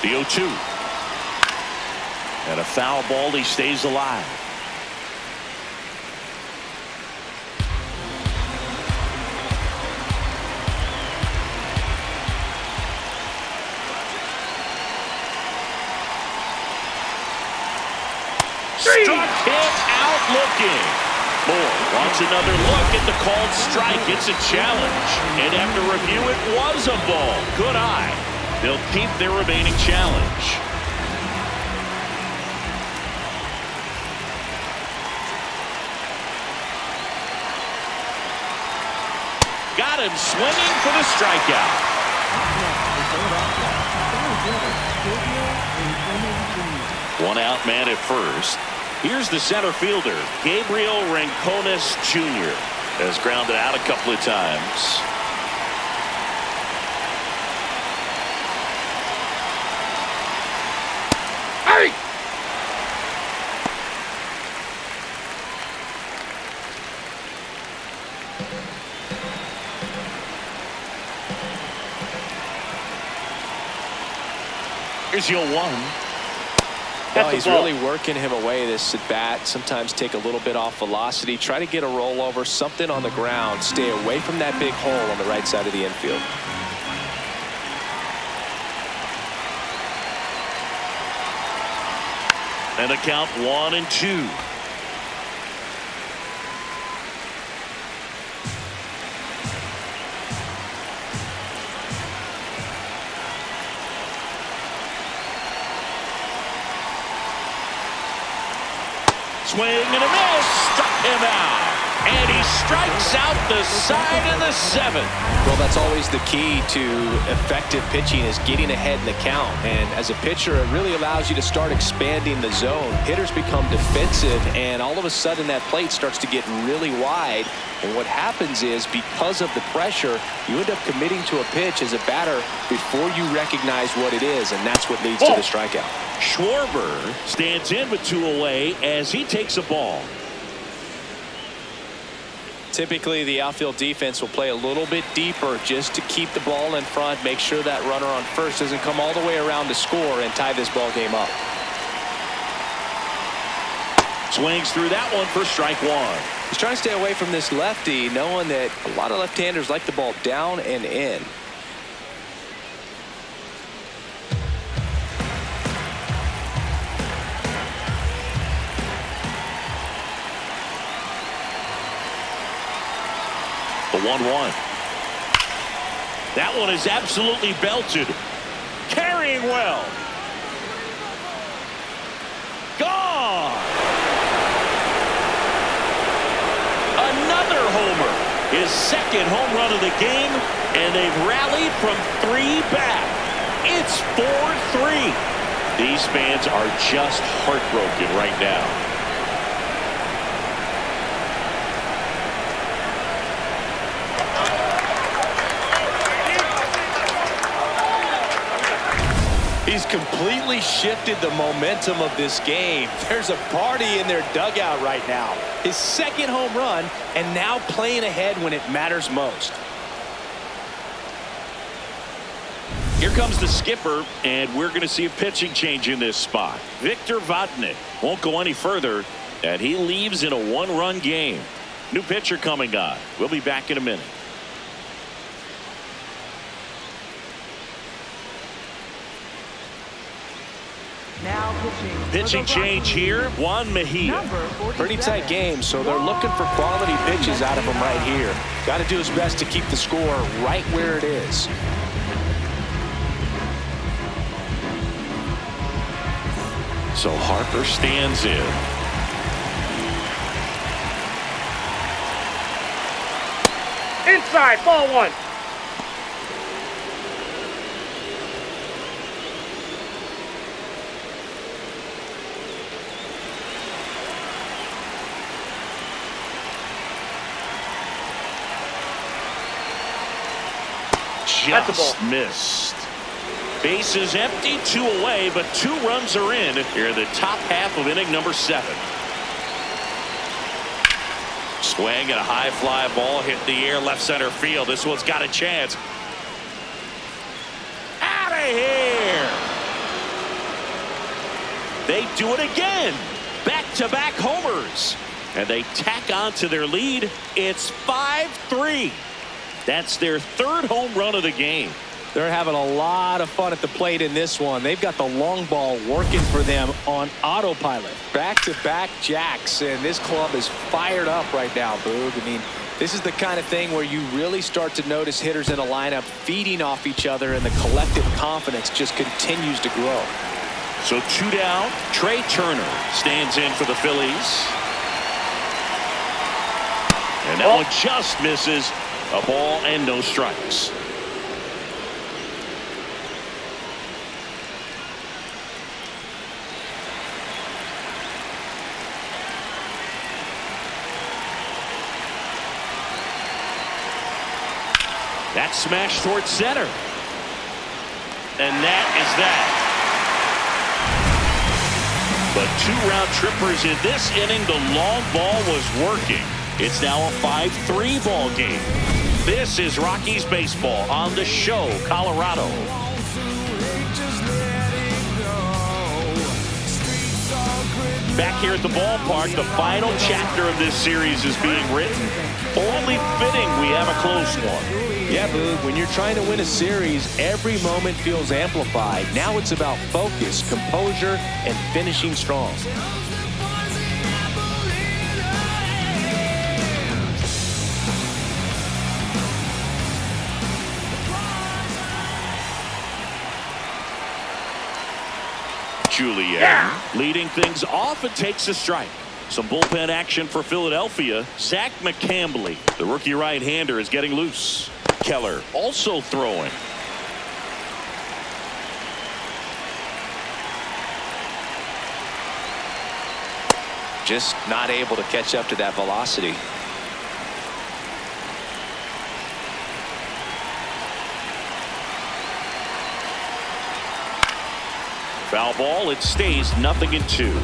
The 0-2. And a foul ball. He stays alive. Struck him out looking. Moore wants another look at the called strike. It's a challenge. And after review, it was a ball. Good eye. They'll keep their remaining challenge. Got him swinging for the strikeout. One out man at first. Here's the center fielder, Gabriel Rincones Jr. has grounded out a couple of times. Hey! Here's your 1. Well, he's really working him away, this at bat. Sometimes take a little bit off velocity. Try to get a rollover, something on the ground. Stay away from that big hole on the right side of the infield. And the count 1-2. Swing and a miss. Struck him out. And he strikes out the side of the 7th. Well, that's always the key to effective pitching, is getting ahead in the count. And as a pitcher, it really allows you to start expanding the zone. Hitters become defensive, and all of a sudden that plate starts to get really wide. And what happens is, because of the pressure, you end up committing to a pitch as a batter before you recognize what it is, and that's what leads to the strikeout. Schwarber stands in with 2 away as he takes a ball. Typically, the outfield defense will play a little bit deeper just to keep the ball in front, make sure that runner on first doesn't come all the way around to score and tie this ball game up. Swings through that one for strike 1. He's trying to stay away from this lefty, knowing that a lot of left-handers like the ball down and in. The 1-1. That one is absolutely belted. Carrying well. Gone. Another homer. His second home run of the game, and they've rallied from 3 back. It's 4-3. These fans are just heartbroken right now. He's completely shifted the momentum of this game. There's a party in their dugout right now. His second home run, and now playing ahead when it matters most. Here comes the skipper, and we're going to see a pitching change in this spot. Victor Vodnik won't go any further, and he leaves in a 1-run game. New pitcher coming on. We'll be back in a minute. Now Pitching change here, Juan Mejia. Pretty tight game, so they're looking for quality pitches out of him right here. Got to do his best to keep the score right where it is. So Harper stands in. Inside, ball 1. That's a Just ball. missed. Base is empty, 2 away, but 2 runs are in here in the top half of inning number 7. Swing and a high fly ball hit the air left center field. This one's got a chance. Out of here. They do it again. Back-to-back homers. And they tack on to their lead. It's 5-3. That's their 3rd home run of the game. They're having a lot of fun at the plate in this one. They've got the long ball working for them on autopilot. Back-to-back jacks, and this club is fired up right now, Boog. I mean, this is the kind of thing where you really start to notice hitters in a lineup feeding off each other, and the collective confidence just continues to grow. So 2 down. Trey Turner stands in for the Phillies. And that one just misses. A ball and no strikes. That smash towards center. And that is that. But 2 round trippers in this inning. The long ball was working. It's now a 5-3 ball game. This is Rockies baseball on the show, Colorado. Back here at the ballpark, the final chapter of this series is being written. Only fitting we have a close one. Yeah, Boog, when you're trying to win a series, every moment feels amplified. Now it's about focus, composure, and finishing strong. Julian leading things off and takes a strike. Some bullpen action for Philadelphia. Zach McCambley, the rookie right-hander, is getting loose. Keller also throwing. Just not able to catch up to that velocity. Foul ball. It stays 0-2.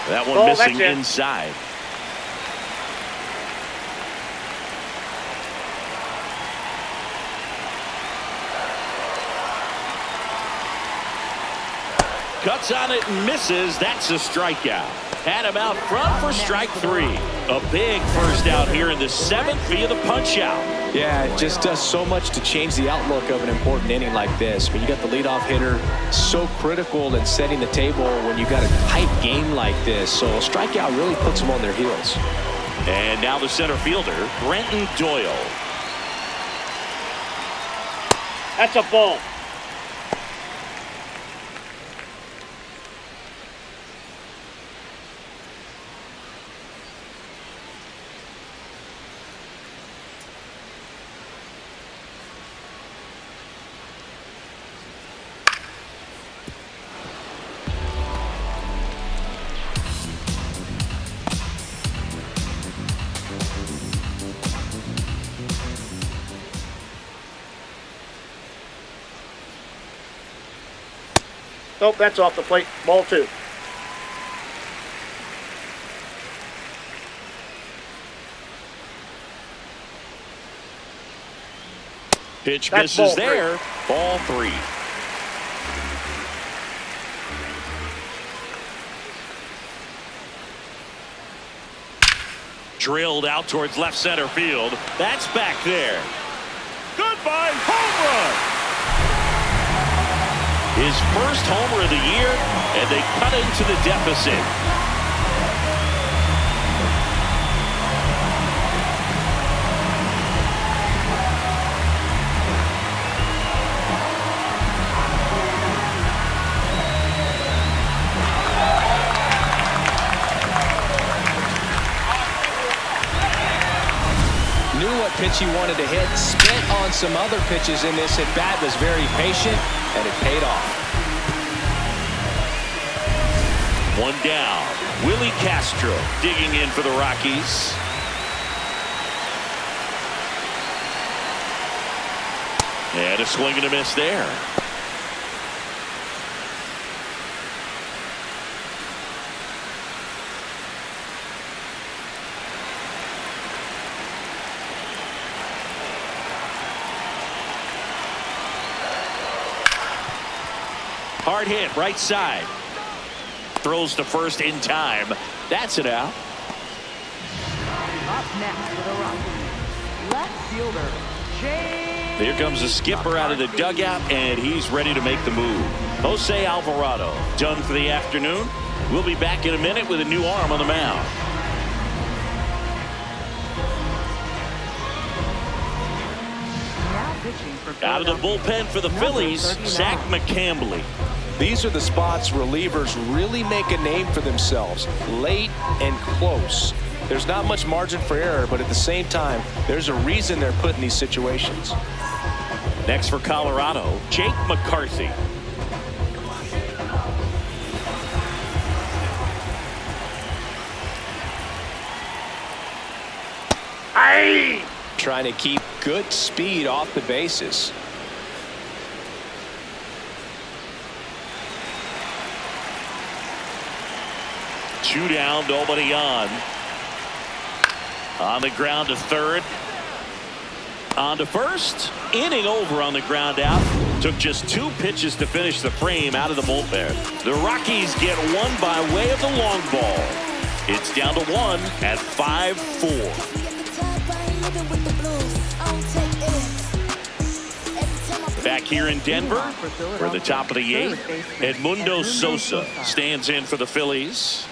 That one missing inside. Cuts on it and misses. That's a strikeout. Had him out front for strike 3. A big first out here in the 7th via the punch out. Yeah, it just does so much to change the outlook of an important inning like this. When you got the leadoff hitter, so critical in setting the table when you got a tight game like this. So a strikeout really puts them on their heels. And now the center fielder, Brenton Doyle. That's a ball. Nope, that's off the plate. Ball 2. Pitch That's misses ball there. Ball 3. Drilled out towards left center field. That's back there. Goodbye, home run. His first homer of the year, and they cut into the deficit. pitch he wanted to hit. Spent on some other pitches in this at bat. Was very patient, and it paid off. One down. Willie Castro digging in for the Rockies. And a swing and a miss there. Hard hit, right side. Throws to first in time. That's it out. Up next for the Rockies, left fielder, James. Here comes the skipper out of the dugout, and he's ready to make the move. Jose Alvarado done for the afternoon. We'll be back in a minute with a new arm on the mound. Now pitching for Out of the bullpen for the Phillies, Zach McCambley. These are the spots relievers really make a name for themselves. Late and close. There's not much margin for error, but at the same time, there's a reason they're put in these situations. Next for Colorado, Jake McCarthy. Trying to keep good speed off the bases. Two down, nobody on. On the ground to third. On to first. Inning over on the ground out. Took just 2 pitches to finish the frame out of the bullpen. The Rockies get one by way of the long ball. It's down to 1 at 5-4. Back here in Denver, we're the top of the 8th. Edmundo Sosa stands in for the Phillies.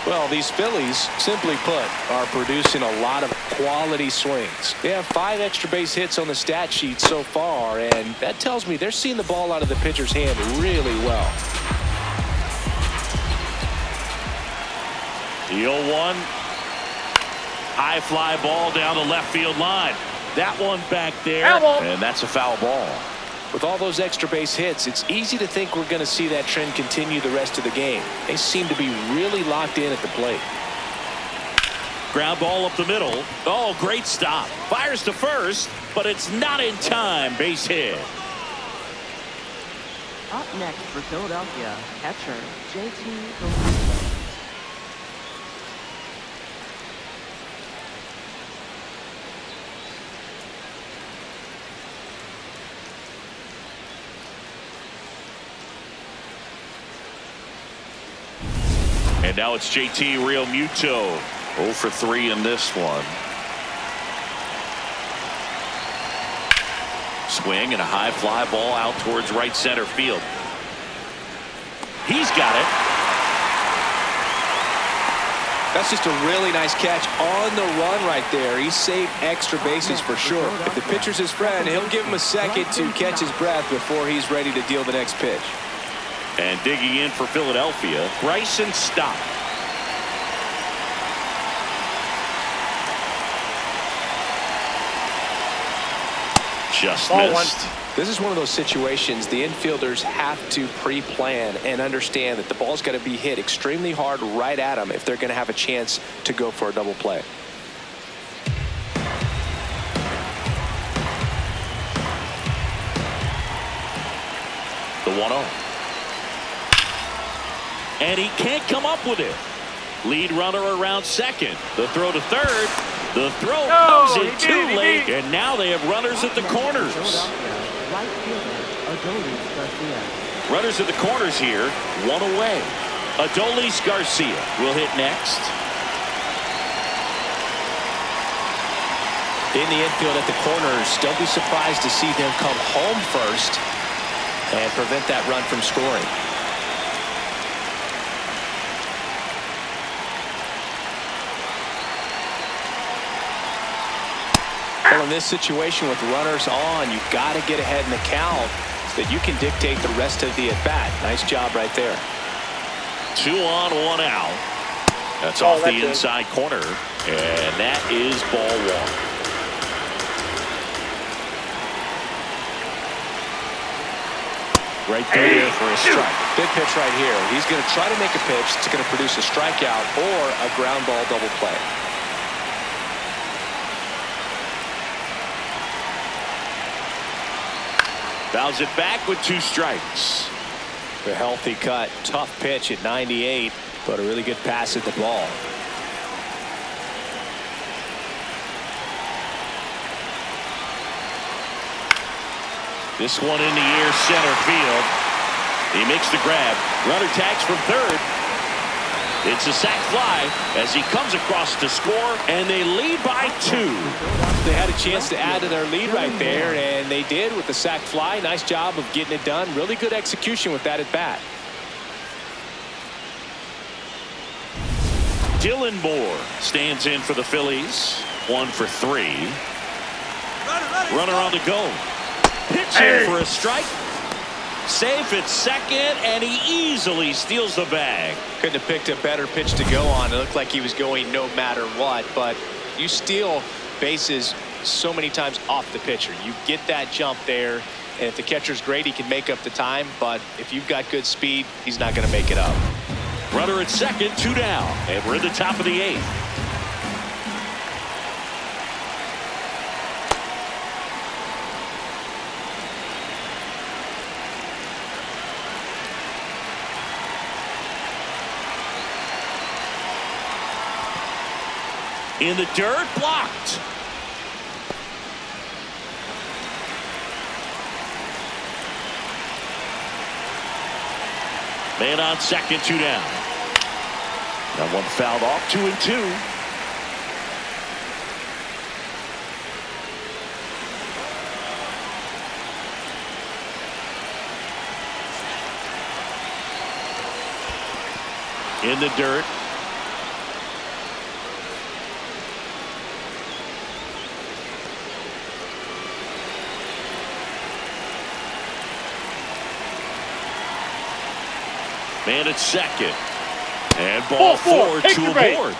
Well, these Phillies, simply put, are producing a lot of quality swings. They have 5 extra base hits on the stat sheet so far, and that tells me they're seeing the ball out of the pitcher's hand really well. The 0-1. High fly ball down the left field line. That one back there, and that's a foul ball. With all those extra base hits, it's easy to think we're going to see that trend continue the rest of the game. They seem to be really locked in at the plate. Ground ball up the middle. Oh, great stop. Fires to first, but it's not in time. Base hit. Up next for Philadelphia, catcher JT. And now it's JT Realmuto. 0 for 3 in this one. Swing and a high fly ball out towards right center field. He's got it. That's just a really nice catch on the run right there. He saved extra bases for sure. If the pitcher's his friend, he'll give him a second to catch his breath before he's ready to deal the next pitch. And digging in for Philadelphia, Bryson Stott. Just missed. This is one of those situations the infielders have to pre-plan and understand that the ball's got to be hit extremely hard right at them if they're going to have a chance to go for a double play. The 1-0. And he can't come up with it. Lead runner around second. The throw to third. The throw comes in too late. And now they have runners at the corners. Right fielder, Garcia. Runners at the corners here. One away. Adolis Garcia will hit next. In the infield at the corners, don't be surprised to see them come home first and prevent that run from scoring. Well, in this situation with runners on, you've got to get ahead in the count so that you can dictate the rest of the at-bat. Nice job right there. 2 on, 1 out. That's off the inside corner, and that is ball 1. Right there for a strike. Big pitch right here. He's going to try to make a pitch that's going to produce a strikeout or a ground ball double play. Fouls it back with 2 strikes. A healthy cut. Tough pitch at 98, but a really good pass at the ball. This one in the air, center field. He makes the grab. Runner tags from third. It's a sac fly as he comes across to score, and they lead by 2. They had a chance to add to their lead right there, and they did with the sac fly. Nice job of getting it done. Really good execution with that at bat. Dylan Moore stands in for the Phillies. 1 for 3. Runner on the go. Pitch in for a strike. Safe at second, and he easily steals the bag. Couldn't have picked a better pitch to go on. It looked like he was going no matter what, but you steal bases so many times off the pitcher. You get that jump there, and if the catcher's great, he can make up the time, but if you've got good speed, he's not going to make it up. Runner at second, 2 down, and we're at the top of the 8th. In the dirt, blocked. Man on second, 2 down. That one fouled off, 2 and 2. In the dirt. Man at second. And ball 4 to aboard.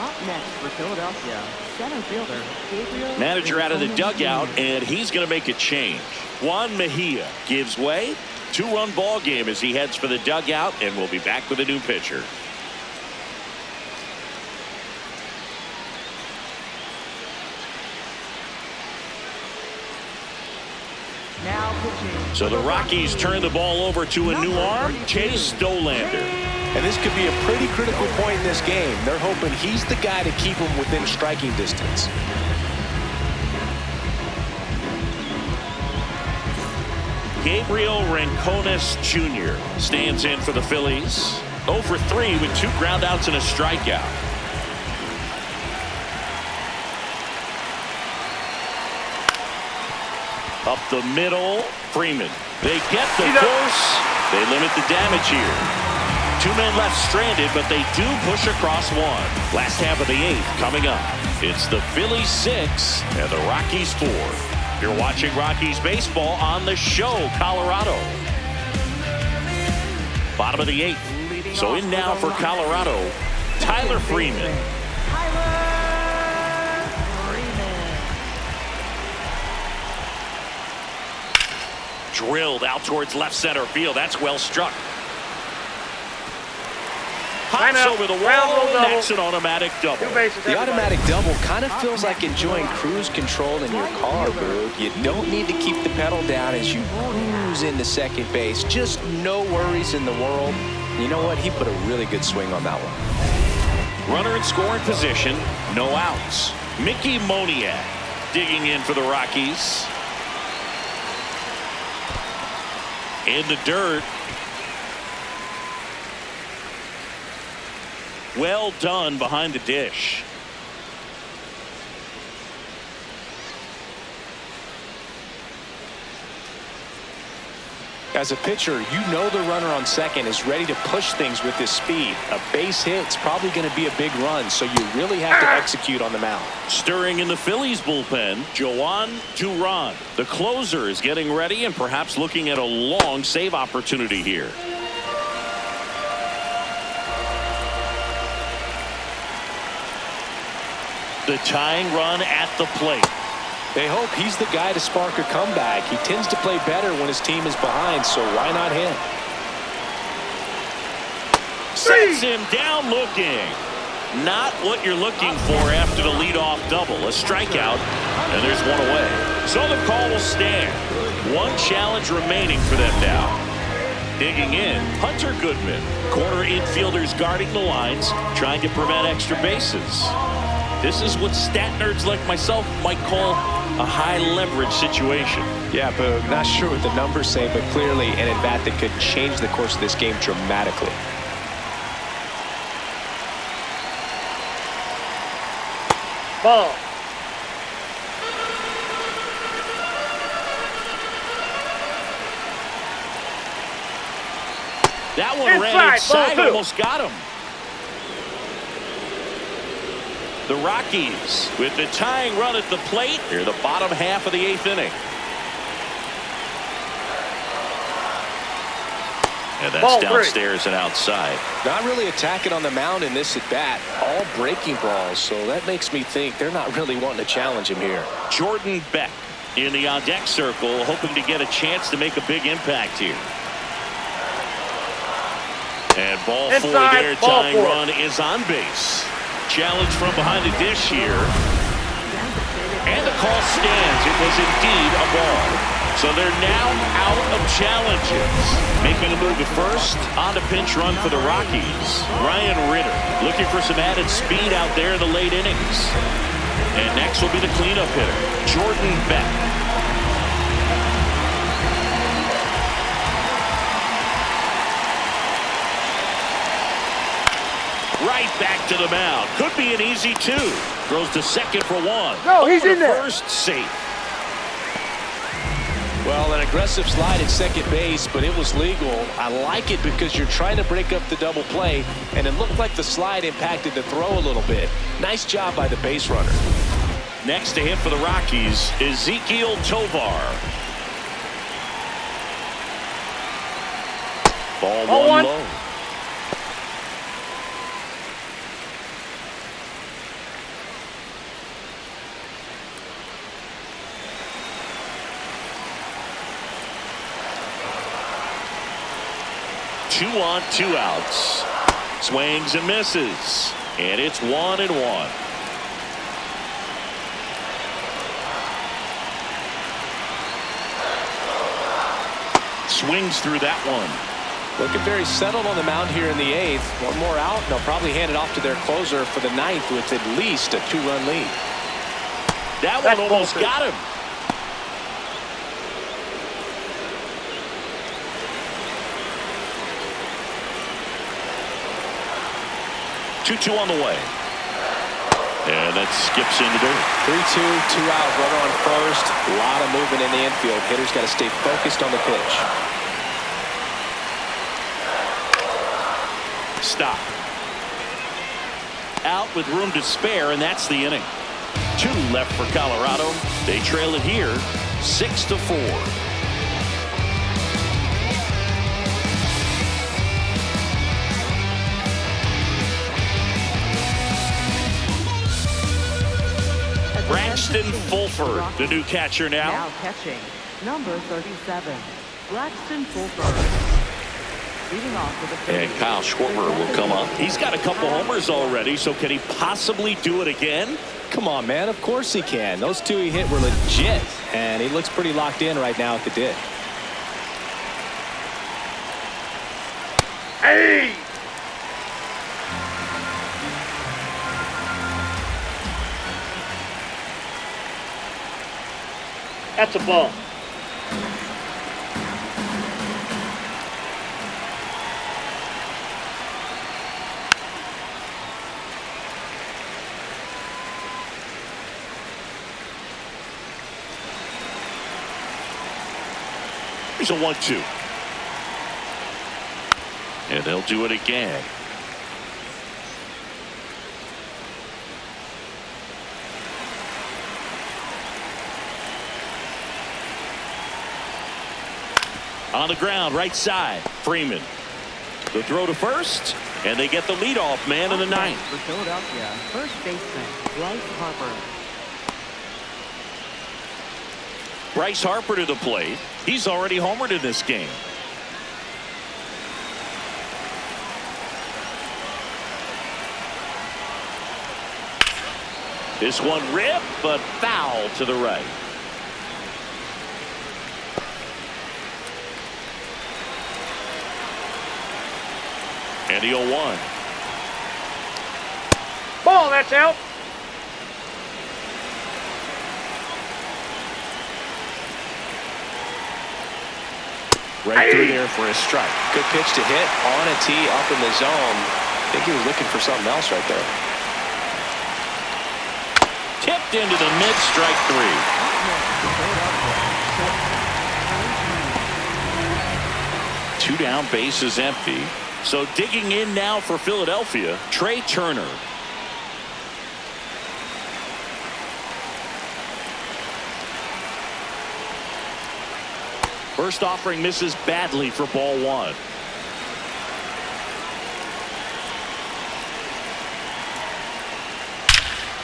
Up next for Philadelphia, center fielder Gabriel. Manager out of the dugout, and he's going to make a change. Juan Mejia gives way. 2-run ball game as he heads for the dugout, and we'll be back with a new pitcher. Now pitching. So the Rockies turn the ball over to a new arm, Chase Dolander. And this could be a pretty critical point in this game. They're hoping he's the guy to keep them within striking distance. Gabriel Rincones Jr. stands in for the Phillies. 0 for 3 with 2 groundouts and a strikeout. Up the middle, Freeman. They get the force. They limit the damage here. 2 men left stranded, but they do push across 1. Last half of the 8th coming up. It's the Phillies 6 and the Rockies 4. You're watching Rockies baseball on the show, Colorado. Bottom of the 8th. So in now for Colorado, Tyler Freeman. Drilled out towards left center field. That's well struck. Hops over the wall, and that's an automatic double. The automatic double kind of feels like enjoying cruise control in your car, Boog. You don't need to keep the pedal down as you cruise into second base. Just no worries in the world. You know what? He put a really good swing on that one. Runner in scoring position, no outs. Mickey Moniak digging in for the Rockies. In the dirt. Well done behind the dish. As a pitcher, you know the runner on second is ready to push things with his speed. A base hit's probably going to be a big run, so you really have to execute on the mound. Stirring in the Phillies bullpen, Joan Duran. The closer is getting ready and perhaps looking at a long save opportunity here. The tying run at the plate. They hope he's the guy to spark a comeback. He tends to play better when his team is behind, so why not him? Sets him down looking. Not what you're looking for after the leadoff double. A strikeout, and there's one away. So the call will stand. One challenge remaining for them now. Digging in, Hunter Goodman. Corner infielders guarding the lines, trying to prevent extra bases. This is what stat nerds like myself might call a high leverage situation. Yeah, but not sure what the numbers say, but clearly an at-bat that could change the course of this game dramatically. Ball. That one ran inside, almost got him. The Rockies with the tying run at the plate near the bottom half of the 8th inning. And that's Ball downstairs and outside. Not really attacking on the mound in this at-bat. All breaking balls, so that makes me think they're not really wanting to challenge him here. Jordan Beck in the on-deck circle, hoping to get a chance to make a big impact here. And ball four there, tying run is on base. Challenge from behind the dish here. And the call stands. It was indeed a ball. So they're now out of challenges. Making a move to first on the pinch run for the Rockies. Ryan Ritter looking for some added speed out there in the late innings. And next will be the cleanup hitter, Jordan Beck. Right back to the mound. Could be an easy two. Throws to second for one. No, he's in there. First, safe. Well, an aggressive slide at second base, but it was legal. I like it because you're trying to break up the double play, and it looked like the slide impacted the throw a little bit. Nice job by the base runner. Next to him for the Rockies, Ezekiel Tovar. Ball one low. Two on, two outs. Swings and misses. And it's 1-1. Swings through that one. Looking very settled on the mound here in the 8th. One more out, and they'll probably hand it off to their closer for the 9th with at least a 2-run lead. That one almost got him. 2-2 on the way. And that skips into dirt. 3-2, 2 out, runner on first. A lot of movement in the infield. Hitter's got to stay focused on the pitch. Stop. Out with room to spare, and that's the inning. 2 left for Colorado. They trail it here 6-4. Braxton Fulford, the new catcher now. Now catching, number 37, Braxton Fulford. Leading off with a And Kyle Schwarber will come up. He's got a couple homers already, so can he possibly do it again? Come on, man. Of course he can. Those 2 he hit were legit, and he looks pretty locked in right now at the dish. Hey! That's a ball. Here's a 1-2. And they'll do it again. On the ground, right side, Freeman. The throw to first, And they get the leadoff man in the ninth. For Philadelphia, first baseman Bryce Harper. Bryce Harper to the plate. He's already homered in this game. This one ripped, but foul to the right. And the 0-1. Ball, that's out. Right through there for a strike. Good pitch to hit on a tee up in the zone. I think he was looking for something else right there. Tipped into the mid, strike three. Two down, base is empty. So digging in now for Philadelphia, Trey Turner. First offering misses badly for ball one.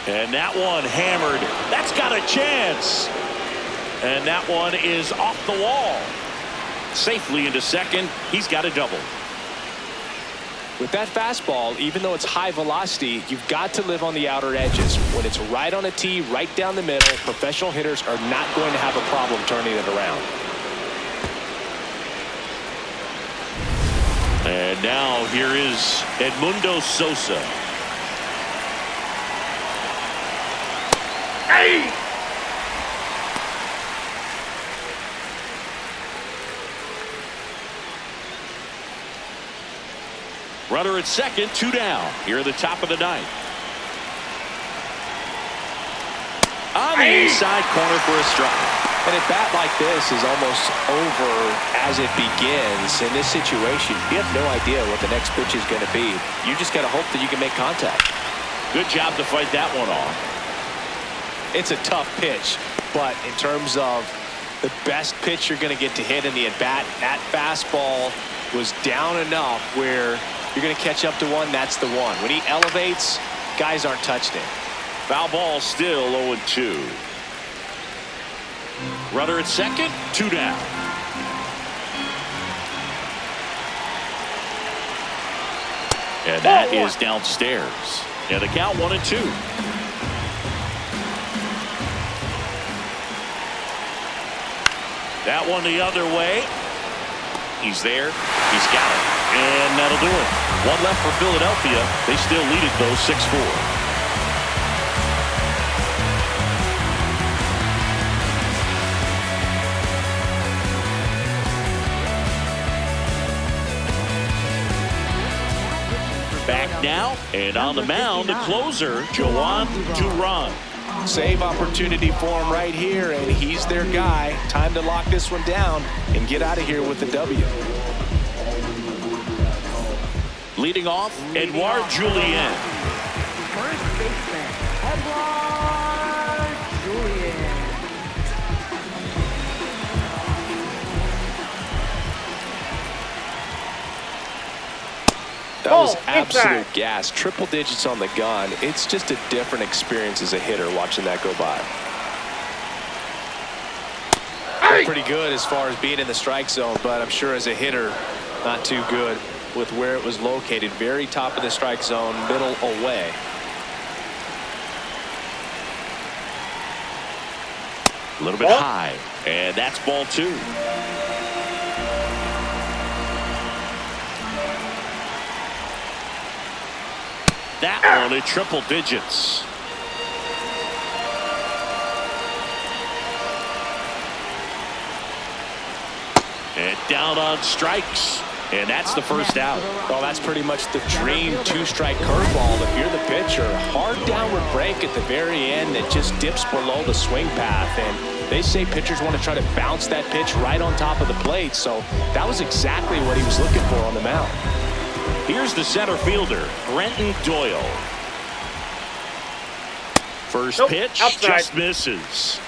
And that one hammered. That's got a chance. And that one is off the wall. Safely into second. He's got a double. With that fastball, even though it's high velocity, you've got to live on the outer edges. When it's right on a tee, right down the middle, professional hitters are not going to have a problem turning it around. And now here is Edmundo Sosa. Hey! Runner at second, two down. Here at the top of the ninth. On the inside corner for a strike. And a bat like this is almost over as it begins. In this situation, you have no idea what the next pitch is going to be. You just got to hope that you can make contact. Good job to fight that one off. It's a tough pitch, but in terms of the best pitch you're going to get to hit in the at-bat, that fastball was down enough where you're going to catch up to one. That's the one. When he elevates, guys aren't touching it. Foul ball still 0-2. Runner at second, two down. And that is downstairs. And the count 1-2. That one the other way. He's there. He's got it. And that'll do it. One left for Philadelphia. They still lead it though 6-4. Back now, and on the mound, the closer, Joan Duran. Save opportunity for him right here, and he's their guy. Time to lock this one down and get out of here with the W. Leading off, Edouard Julien. First baseman Edouard Julien. That was absolute gas. Triple digits on the gun. It's just a different experience as a hitter watching that go by. Pretty good as far as being in the strike zone, but I'm sure as a hitter, not too good with where it was located. Very top of the strike zone, middle away. A little bit high, and that's ball two. That one at triple digits. And down on strikes. And that's the first out. Well, that's pretty much the dream two-strike curveball. If you're the pitcher, hard downward break at the very end that just dips below the swing path. And they say pitchers want to try to bounce that pitch right on top of the plate. So that was exactly what he was looking for on the mound. Here's the center fielder, Brenton Doyle. First pitch, outside. just misses.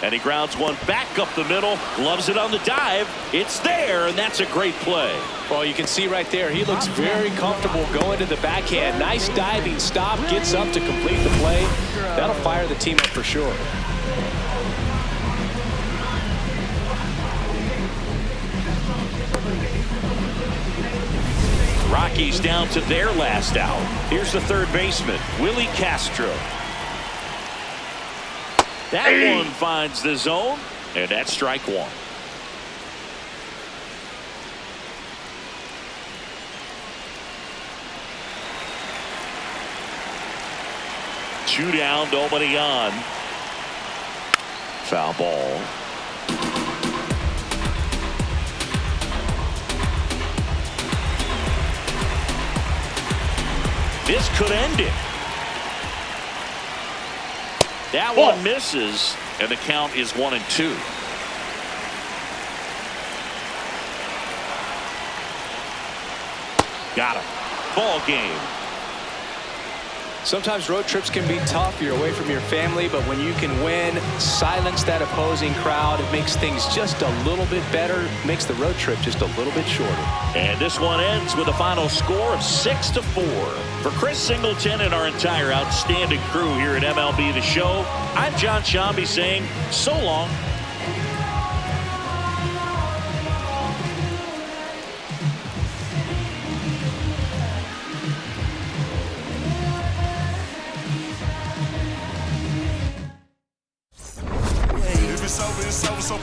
And he grounds one back up the middle, gloves it on the dive. It's there, and that's a great play. Well, you can see right there, he looks very comfortable going to the backhand. Nice diving stop, gets up to complete the play. That'll fire the team up for sure. Rockies down to their last out. Here's the third baseman, Willie Castro. That one finds the zone, and that's strike one. Two down, nobody on. Foul ball. This could end it. That one misses, and the count is 1-2. Got him. Ball game. Sometimes road trips can be tough. You're away from your family, but when you can win, silence that opposing crowd, it makes things just a little bit better, makes the road trip just a little bit shorter. And this one ends with a final score of 6-4. For Chris Singleton and our entire outstanding crew here at MLB The Show, I'm John Shambi saying so long. It's over, so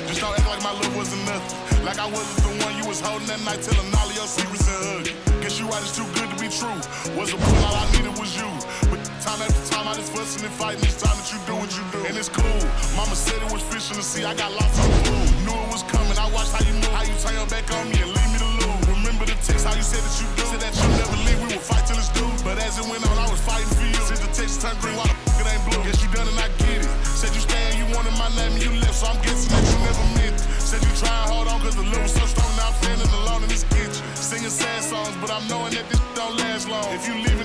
just don't act like my love wasn't nothing. Like I wasn't the one you was holding that night, telling all of your secrets and hugging. Guess you right, it's too good to be true. Was a pull, all I needed was you. But time after time, I just fussing and fighting. It's time that you do what you do, and it's cool. Mama said it was fish in the sea, I got lost on the pool. Knew it was coming, I watched how you move, how you turn your back on me and leave me to lose. Remember the text, how you said that you do, said that you never leave, we would fight till it's due. But as it went on, I was fighting for you. Since the text turned green, why the f it ain't blue? Guess you done and I get it. Said you stay and you wanted my name and you left, so I'm guessing that you never meant it. Said you try and hold on cause the love was so strong, now I'm standing alone in this kitchen. Singing sad songs, but I'm knowing that this don't last long. If you leave it